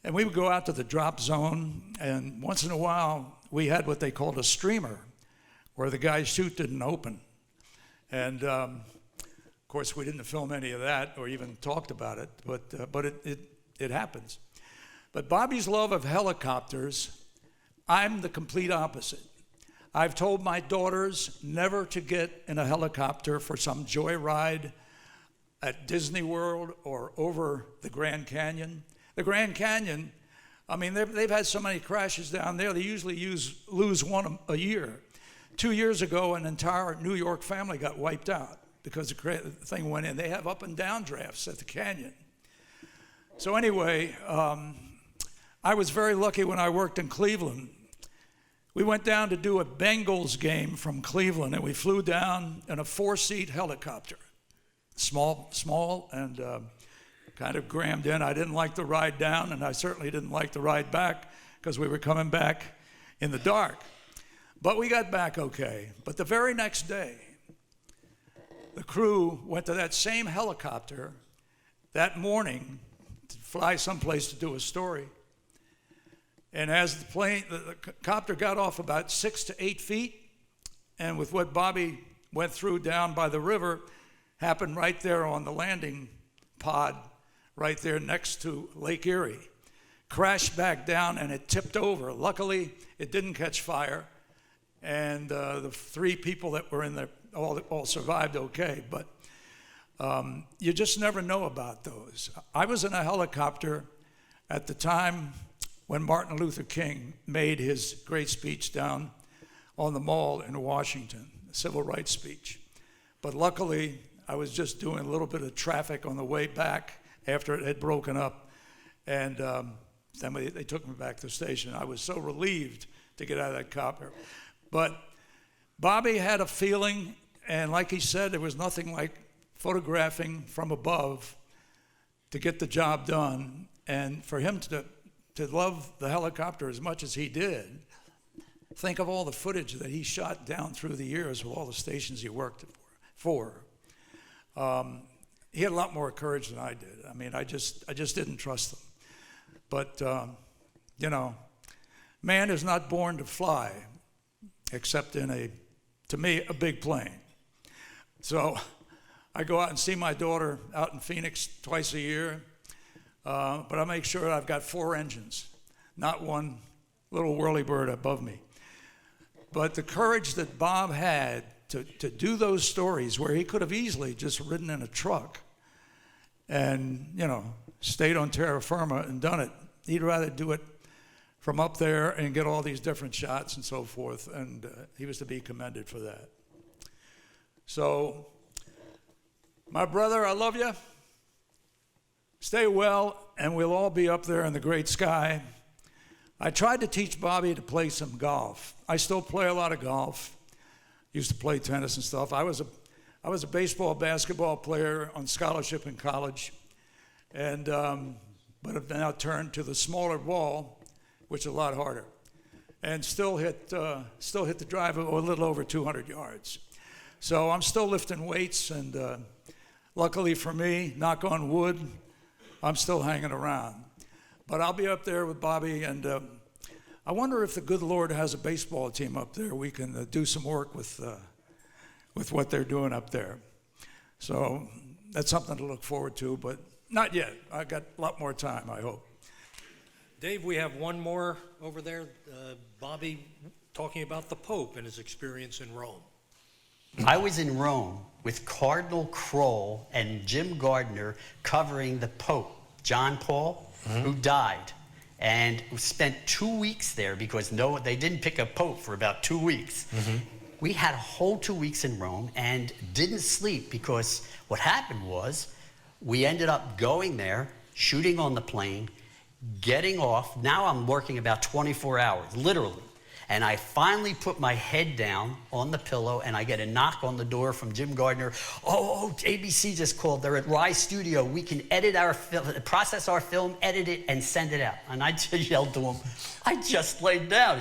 And we would go out to the drop zone, and once in a while, we had what they called a streamer, where the guy's chute didn't open. And of course, we didn't film any of that or even talked about it, but it happens. But Bobby's love of helicopters, I'm the complete opposite. I've told my daughters never to get in a helicopter for some joyride at Disney World or over the Grand Canyon. The Grand Canyon, I mean, they've had so many crashes down there, they usually lose one a year. 2 years ago, an entire New York family got wiped out because the thing went in. They have up and down drafts at the canyon. So anyway, I was very lucky when I worked in Cleveland. We went down to do a Bengals game from Cleveland, and we flew down in a 4-seat helicopter. Small and kind of crammed in. I didn't like the ride down, and I certainly didn't like the ride back because we were coming back in the dark. But we got back okay. But the very next day, the crew went to that same helicopter that morning to fly someplace to do a story. And as the copter got off about 6 to 8 feet, and with what Bobby went through down by the river, happened right there on the landing pod, right there next to Lake Erie. Crashed back down and it tipped over. Luckily, it didn't catch fire, and the 3 people that were in there all survived okay, but you just never know about those. I was in a helicopter at the time when Martin Luther King made his great speech down on the Mall in Washington, the civil rights speech. But luckily, I was just doing a little bit of traffic on the way back after it had broken up, and then they took me back to the station. I was so relieved to get out of that copter. But Bobby had a feeling, and like he said, there was nothing like photographing from above to get the job done. And for him to love the helicopter as much as he did, think of all the footage that he shot down through the years with all the stations he worked for. He had a lot more courage than I did. I mean, I just didn't trust him. But, man is not born to fly, except in to me, a big plane. So I go out and see my daughter out in Phoenix twice a year, but I make sure I've got 4 engines, not one little whirlybird above me. But the courage that Bob had to do those stories where he could have easily just ridden in a truck and, stayed on terra firma and done it. He'd rather do it from up there and get all these different shots and so forth, and he was to be commended for that. So, my brother, I love you. Stay well, and we'll all be up there in the great sky. I tried to teach Bobby to play some golf. I still play a lot of golf. Used to play tennis and stuff. I was a baseball, basketball player on scholarship in college, and but have now turned to the smaller ball, which is a lot harder, and still hit the drive a little over 200 yards. So I'm still lifting weights, and luckily for me, knock on wood, I'm still hanging around. But I'll be up there with Bobby, and I wonder if the good Lord has a baseball team up there. We can do some work with what they're doing up there. So that's something to look forward to, but not yet. I got a lot more time, I hope. Dave, we have one more over there. Bobby talking about the Pope and his experience in Rome. I was in Rome with Cardinal Kroll and Jim Gardner covering the Pope, John Paul, who died, and spent 2 weeks there because they didn't pick a Pope for about 2 weeks. We had a whole 2 weeks in Rome and didn't sleep because what happened was we ended up going there, shooting on the plane, getting off. Now I'm working about 24 hours, literally. And I finally put my head down on the pillow, and I get a knock on the door from Jim Gardner. Oh, ABC just called. They're at Rise Studio. We can edit our film, process our film, edit it, and send it out. And I just yelled to him, I just laid down.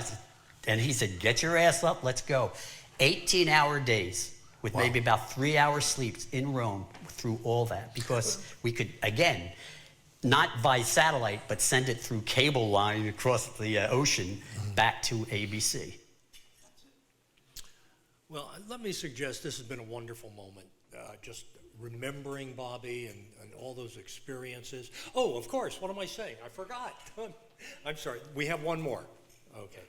And he said, get your ass up, let's go. 18-hour days with maybe about 3 hours sleep in Rome through all that, because we could, again, not by satellite, but send it through cable line across the ocean back to ABC. Well, let me suggest this has been a wonderful moment. Just remembering Bobby and all those experiences. Oh, of course, what am I saying? I forgot. I'm sorry, we have one more. Okay.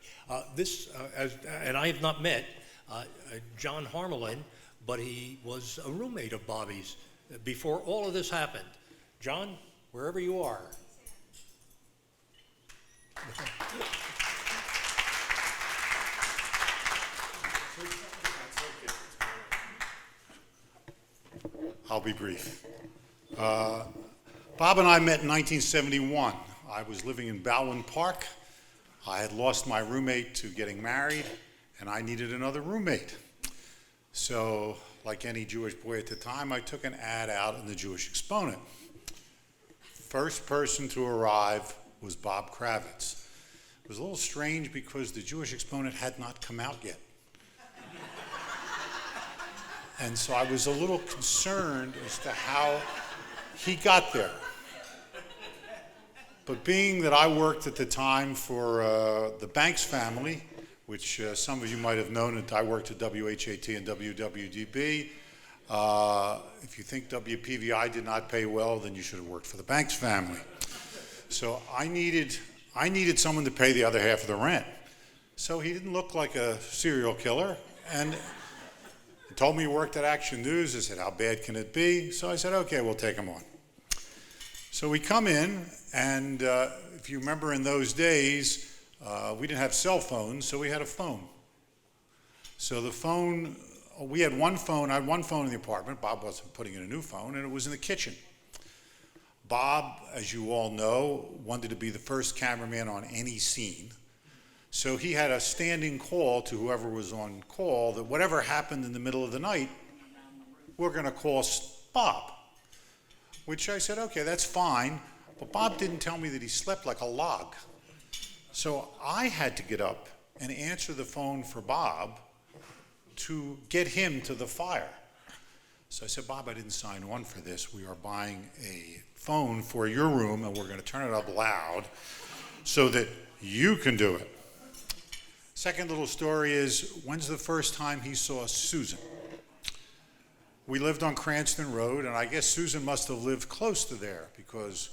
And I have not met John Harmelin, but he was a roommate of Bobby's before all of this happened. John, wherever you are. I'll be brief. Bob and I met in 1971. I was living in Baldwin Park. I had lost my roommate to getting married, and I needed another roommate. So, like any Jewish boy at the time, I took an ad out in the Jewish Exponent. First person to arrive was Bob Kravitz. It was a little strange because the Jewish Exponent had not come out yet. And so I was a little concerned as to how he got there. But being that I worked at the time for the Banks family, which some of you might have known that I worked at WHAT and WWDB. If you think WPVI did not pay well, then you should have worked for the Banks family. So I needed someone to pay the other half of the rent. So he didn't look like a serial killer, and he told me he worked at Action News. I said, how bad can it be? So I said, okay, we'll take him on. So we come in, and if you remember in those days, we didn't have cell phones, so we had a phone. So the phone, we had one phone. I had one phone in the apartment. Bob wasn't putting in a new phone, and it was in the kitchen. Bob, as you all know, wanted to be the first cameraman on any scene. So he had a standing call to whoever was on call that whatever happened in the middle of the night, we're going to call Bob. Which I said, okay, that's fine. But Bob didn't tell me that he slept like a log. So I had to get up and answer the phone for Bob to get him to the fire. So I said, Bob, I didn't sign on for this. We are buying a phone for your room, and we're going to turn it up loud so that you can do it. Second little story is, when's the first time he saw Susan? We lived on Cranston Road, and I guess Susan must have lived close to there, because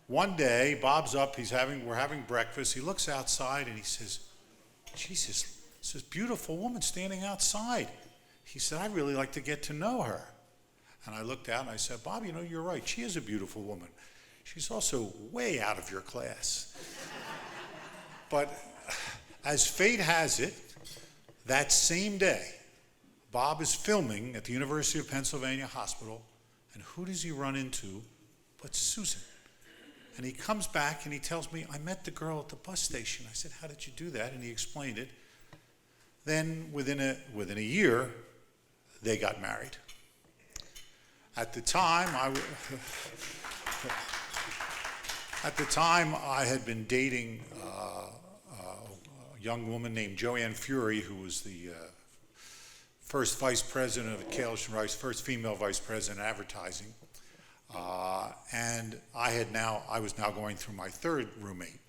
one day, Bob's up, we're having breakfast, he looks outside and he says, Jesus, it's this beautiful woman standing outside. He said, I'd really like to get to know her. And I looked out and I said, Bob, you know, you're right, she is a beautiful woman. She's also way out of your class. But as fate has it, that same day, Bob is filming at the University of Pennsylvania Hospital, and who does he run into but Susan? And he comes back and he tells me, I met the girl at the bus station. I said, how did you do that? And he explained it. Then within a year, they got married. At the time, I had been dating a young woman named Joanne Fury, who was the first vice president of Kalish and Rice, first female vice president of advertising. And I was now going through my third roommate,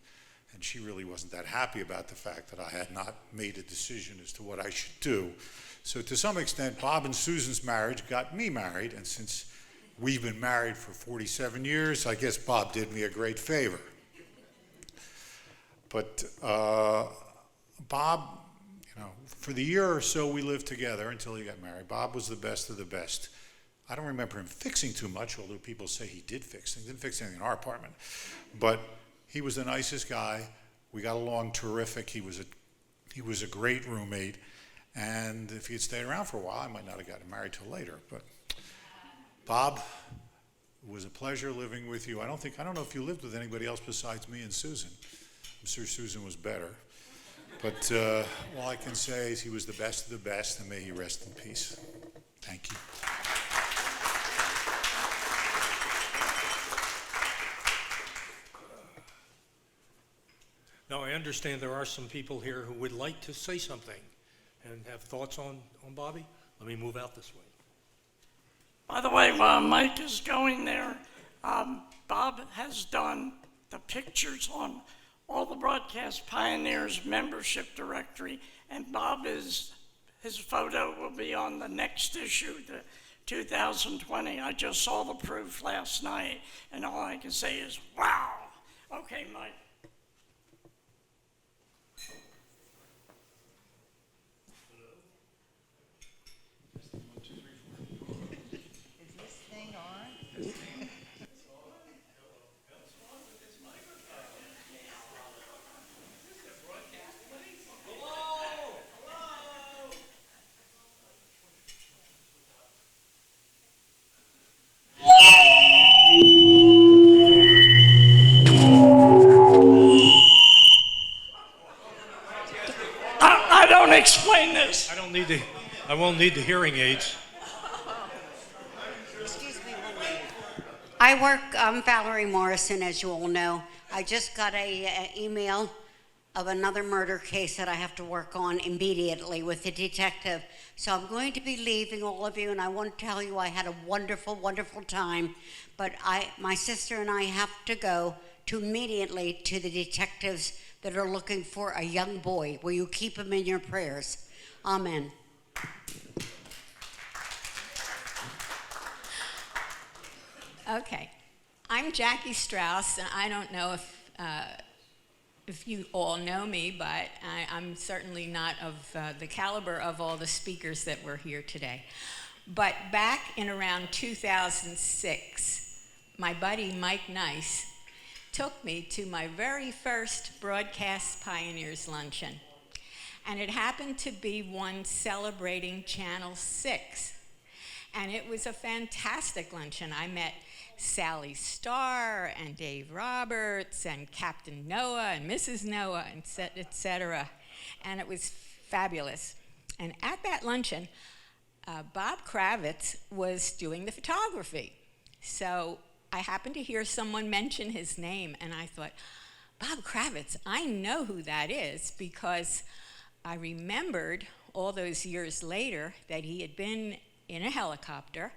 and she really wasn't that happy about the fact that I had not made a decision as to what I should do. So to some extent, Bob and Susan's marriage got me married, and since we've been married for 47 years, I guess Bob did me a great favor. But Bob, you know, for the year or so we lived together until he got married, Bob was the best of the best. I don't remember him fixing too much, although people say he did fix things. He didn't fix anything in our apartment. But he was the nicest guy. We got along terrific. He was a great roommate. And if he had stayed around for a while, I might not have gotten married till later. But Bob, it was a pleasure living with you. I don't know if you lived with anybody else besides me and Susan. I'm sure Susan was better. But all I can say is he was the best of the best, and may he rest in peace. Thank you. Now, I understand there are some people here who would like to say something and have thoughts on Bobby. Let me move out this way. By the way, while Mike is going there, Bob has done the pictures on all the Broadcast Pioneers membership directory, and his photo will be on the next issue, the 2020. I just saw the proof last night, and all I can say is, wow. Okay, Mike. Is this thing on? I don't explain this. I won't need the hearing aids. Excuse me one minute. I work, I'm Valerie Morrison, as you all know. I just got a email of another murder case that I have to work on immediately with the detective. So I'm going to be leaving all of you, and I want to tell you I had a wonderful, wonderful time. But my sister and I have to go immediately to the detectives that are looking for a young boy. Will you keep him in your prayers? Amen. Okay, I'm Jackie Strauss, and I don't know if you all know me, but I'm certainly not of the caliber of all the speakers that were here today. But back in around 2006, my buddy Mike Nice took me to my very first Broadcast Pioneers Luncheon. And it happened to be one celebrating Channel 6. And it was a fantastic luncheon. I met Sally Starr and Dave Roberts and Captain Noah and Mrs. Noah, and et cetera. And it was fabulous. And at that luncheon, Bob Kravitz was doing the photography. So I happened to hear someone mention his name, and I thought, Bob Kravitz, I know who that is, because I remembered all those years later that he had been in a helicopter,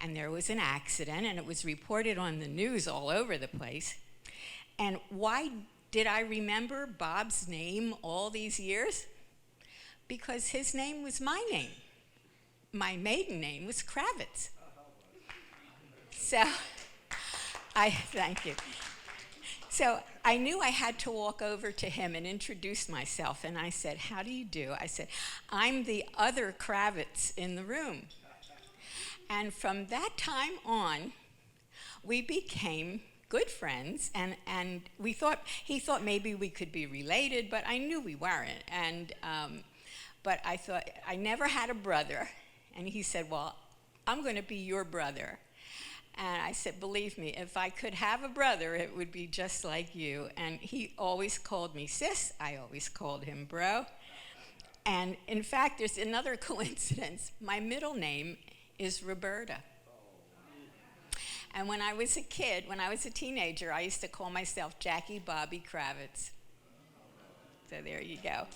and there was an accident, and it was reported on the news all over the place. And why did I remember Bob's name all these years? Because his name was my name. My maiden name was Kravitz. So, thank you. So I knew I had to walk over to him and introduce myself, and I said, how do you do? I said, I'm the other Kravitz in the room. And from that time on, we became good friends, and he thought maybe we could be related, but I knew we weren't. And but I thought, I never had a brother, and he said, well, I'm going to be your brother. And I said, believe me, if I could have a brother, it would be just like you. And he always called me sis. I always called him bro. And in fact, there's another coincidence. My middle name is Roberta. And when I was a kid, when I was a teenager, I used to call myself Jackie Bobby Kravitz. So there you go.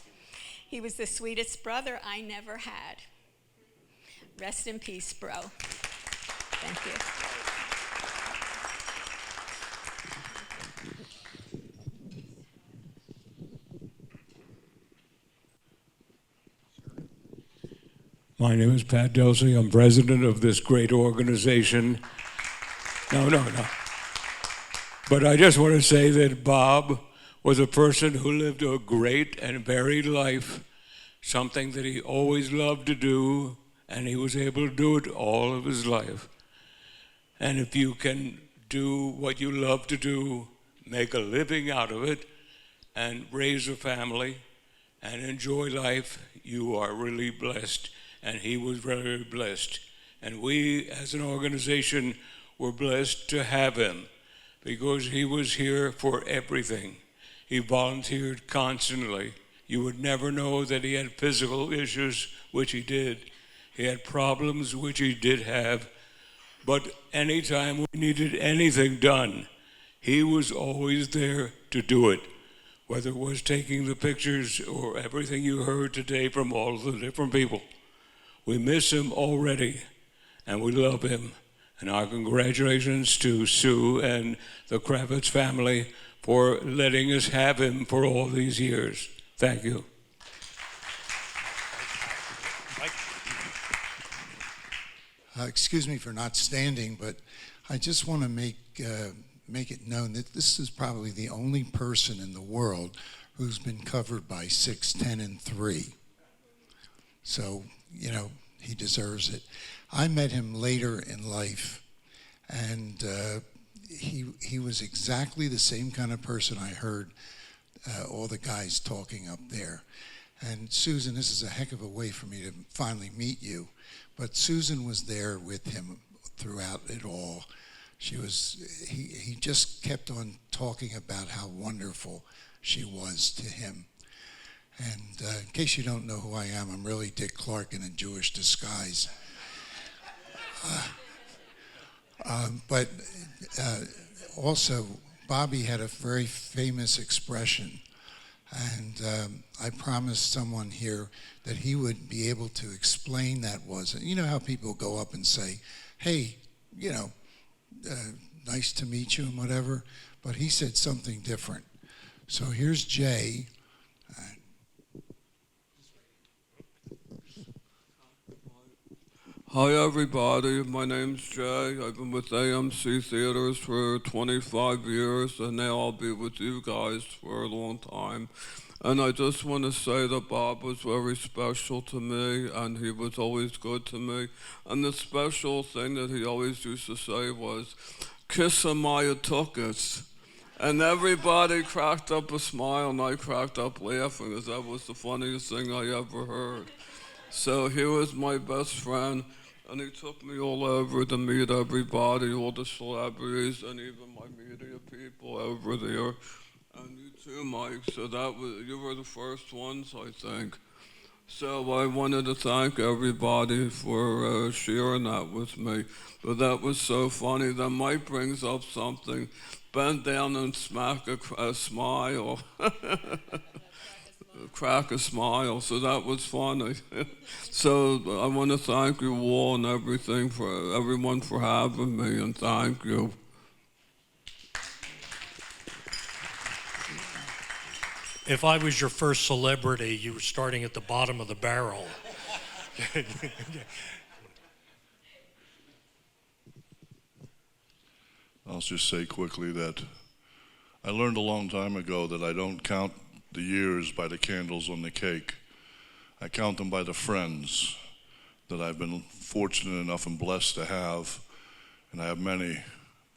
He was the sweetest brother I never had. Rest in peace, bro. Thank you. My name is Pat Delsey. I'm president of this great organization. No. But I just want to say that Bob was a person who lived a great and varied life, something that he always loved to do, and he was able to do it all of his life. And if you can do what you love to do, make a living out of it, and raise a family, and enjoy life, you are really blessed. And he was very blessed. And we, as an organization, were blessed to have him because he was here for everything. He volunteered constantly. You would never know that he had physical issues, which he did. He had problems, which he did have. But anytime we needed anything done, he was always there to do it, whether it was taking the pictures or everything you heard today from all of the different people. We miss him already, and we love him. And our congratulations to Sue and the Kravitz family for letting us have him for all these years. Thank you. Excuse me for not standing, but I just want to make it known that this is probably the only person in the world who's been covered by 6, 10, and 3. So, you know, he deserves it. I met him later in life, and he was exactly the same kind of person I heard all the guys talking up there. And Susan, this is a heck of a way for me to finally meet you. But Susan was there with him throughout it all. He just kept on talking about how wonderful she was to him. And in case you don't know who I am, I'm really Dick Clark in a Jewish disguise. But also, Bobby had a very famous expression. And I promised someone here that he would be able to explain that was. You know how people go up and say, hey, you know, nice to meet you and whatever. But he said something different. So here's Jay. Hi everybody, my name's Jay. I've been with AMC Theaters for 25 years and now I'll be with you guys for a long time. And I just want to say that Bob was very special to me and he was always good to me. And the special thing that he always used to say was, "Kiss Maya took it." And everybody cracked up a smile and I cracked up laughing because that was the funniest thing I ever heard. So he was my best friend. And he took me all over to meet everybody, all the celebrities, and even my media people over there. And you too, Mike. So you were the first ones, I think. So I wanted to thank everybody for sharing that with me. But that was so funny. Then Mike brings up something. Bend down and smack a smile. Crack a smile, so that was funny. So I want to thank you all and everyone for having me, and thank you. If I was your first celebrity, you were starting at the bottom of the barrel. I'll just say quickly that I learned a long time ago that I don't count the years by the candles on the cake. I count them by the friends that I've been fortunate enough and blessed to have, and I have many.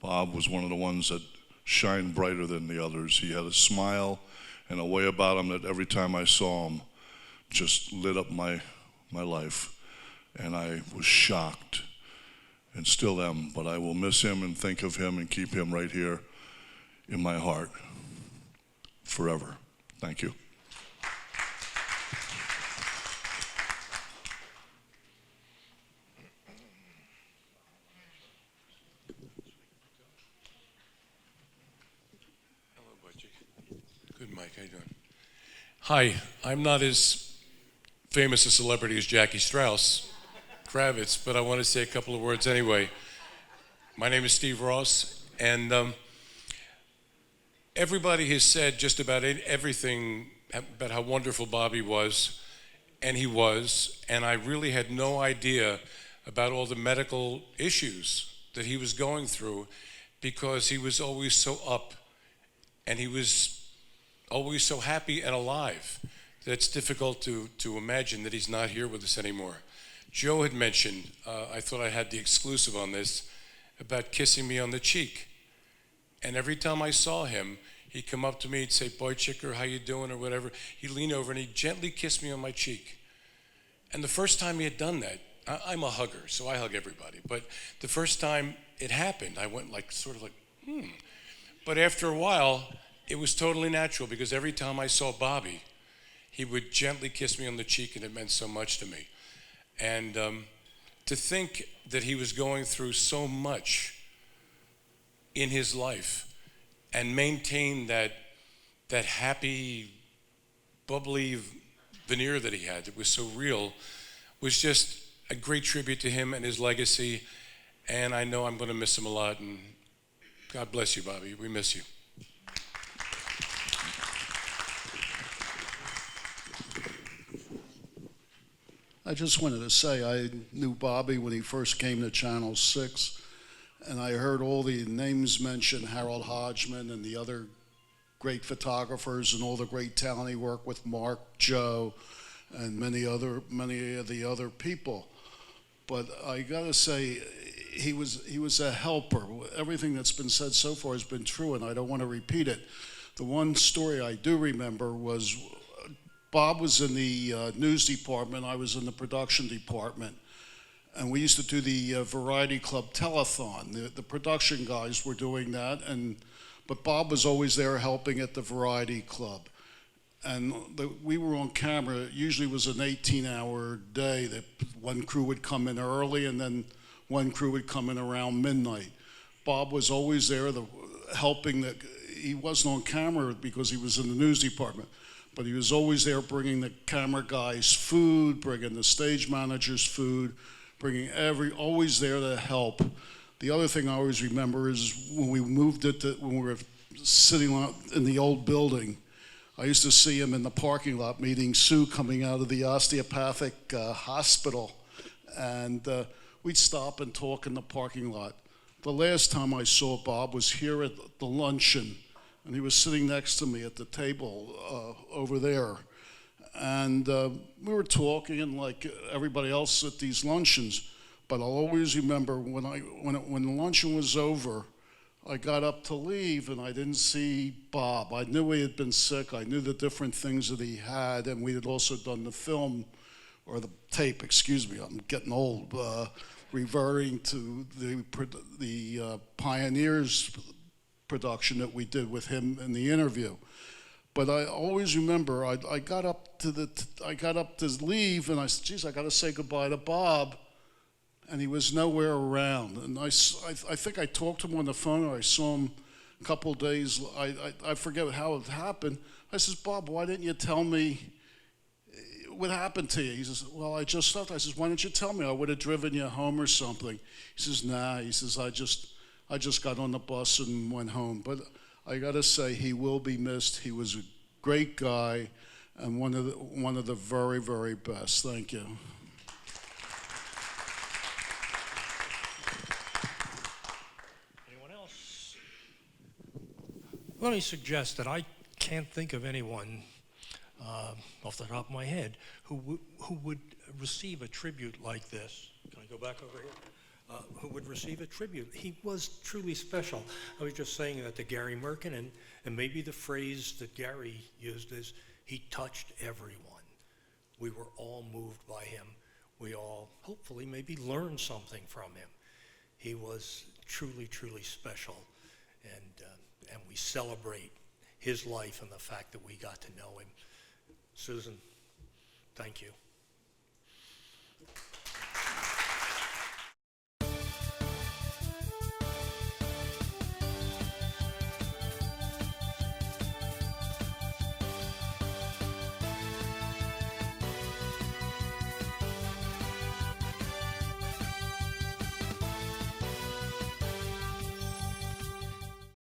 Bob was one of the ones that shined brighter than the others. He had a smile and a way about him that every time I saw him just lit up my life, and I was shocked and still am, but I will miss him and think of him and keep him right here in my heart forever. Thank you. Hello, Butchie. Good, Mike. How you doing? Hi. I'm not as famous a celebrity as Jackie Kravitz, but I want to say a couple of words anyway. My name is Steve Ross, and everybody has said just about everything about how wonderful Bobby was, and he was, and I really had no idea about all the medical issues that he was going through because he was always so up, and he was always so happy and alive that it's difficult to imagine that he's not here with us anymore. Joe had mentioned, I thought I had the exclusive on this, about kissing me on the cheek. And every time I saw him, he'd come up to me, he'd say, "Boy, chicker, how you doing?" or whatever. He'd lean over and he'd gently kiss me on my cheek. And the first time he had done that, I'm a hugger, so I hug everybody. But the first time it happened, I went sort of like, But after a while, it was totally natural because every time I saw Bobby, he would gently kiss me on the cheek, and it meant so much to me. And to think that he was going through so much in his life and maintain that happy, bubbly veneer that he had that was so real was just a great tribute to him and his legacy. And I know I'm going to miss him a lot. And God bless you, Bobby. We miss you. I just wanted to say I knew Bobby when he first came to Channel 6, and I heard all the names mentioned, Harold Hodgman and the other great photographers and all the great talent he worked with, Mark, Joe, and many of the other people. But I gotta say, he was a helper. Everything that's been said so far has been true, and I don't want to repeat it. The one story I do remember was Bob was in the news department, I was in the production department, and we used to do the Variety Club telethon. The production guys were doing that, but Bob was always there helping at the Variety Club. And we were on camera. It usually was an 18-hour day. That one crew would come in early, and then one crew would come in around midnight. Bob was always there helping. He wasn't on camera because he was in the news department, but he was always there bringing the camera guys food, bringing the stage managers food, always there to help. The other thing I always remember is when we moved when we were sitting in the old building, I used to see him in the parking lot meeting Sue coming out of the osteopathic hospital, and we'd stop and talk in the parking lot. The last time I saw Bob was here at the luncheon, and he was sitting next to me at the table over there. And we were talking like everybody else at these luncheons, but I'll always remember when the luncheon was over, I got up to leave and I didn't see Bob. I knew he had been sick. I knew the different things that he had, and we had also done the film, or the tape, excuse me, I'm getting old, reverting to the Pioneers production that we did with him in the interview. But I always remember I got up to leave, and I said, geez, I got to say goodbye to Bob. And he was nowhere around. And I think I talked to him on the phone, or I saw him a couple of days. I forget how it happened. I says, Bob, why didn't you tell me what happened to you? He says, well, I just left. I says, why didn't you tell me? I would have driven you home or something. He says, nah. He says, I just got on the bus and went home. But I got to say, he will be missed. He was a great guy and one of the very, very best. Thank you. Let me suggest that I can't think of anyone off the top of my head who would receive a tribute like this. Can I go back over here? Who would receive a tribute. He was truly special. I was just saying that to Gary Merkin, and maybe the phrase that Gary used is, he touched everyone. We were all moved by him. We all hopefully maybe learned something from him. He was truly, truly special. And we celebrate his life and the fact that we got to know him. Susan, thank you.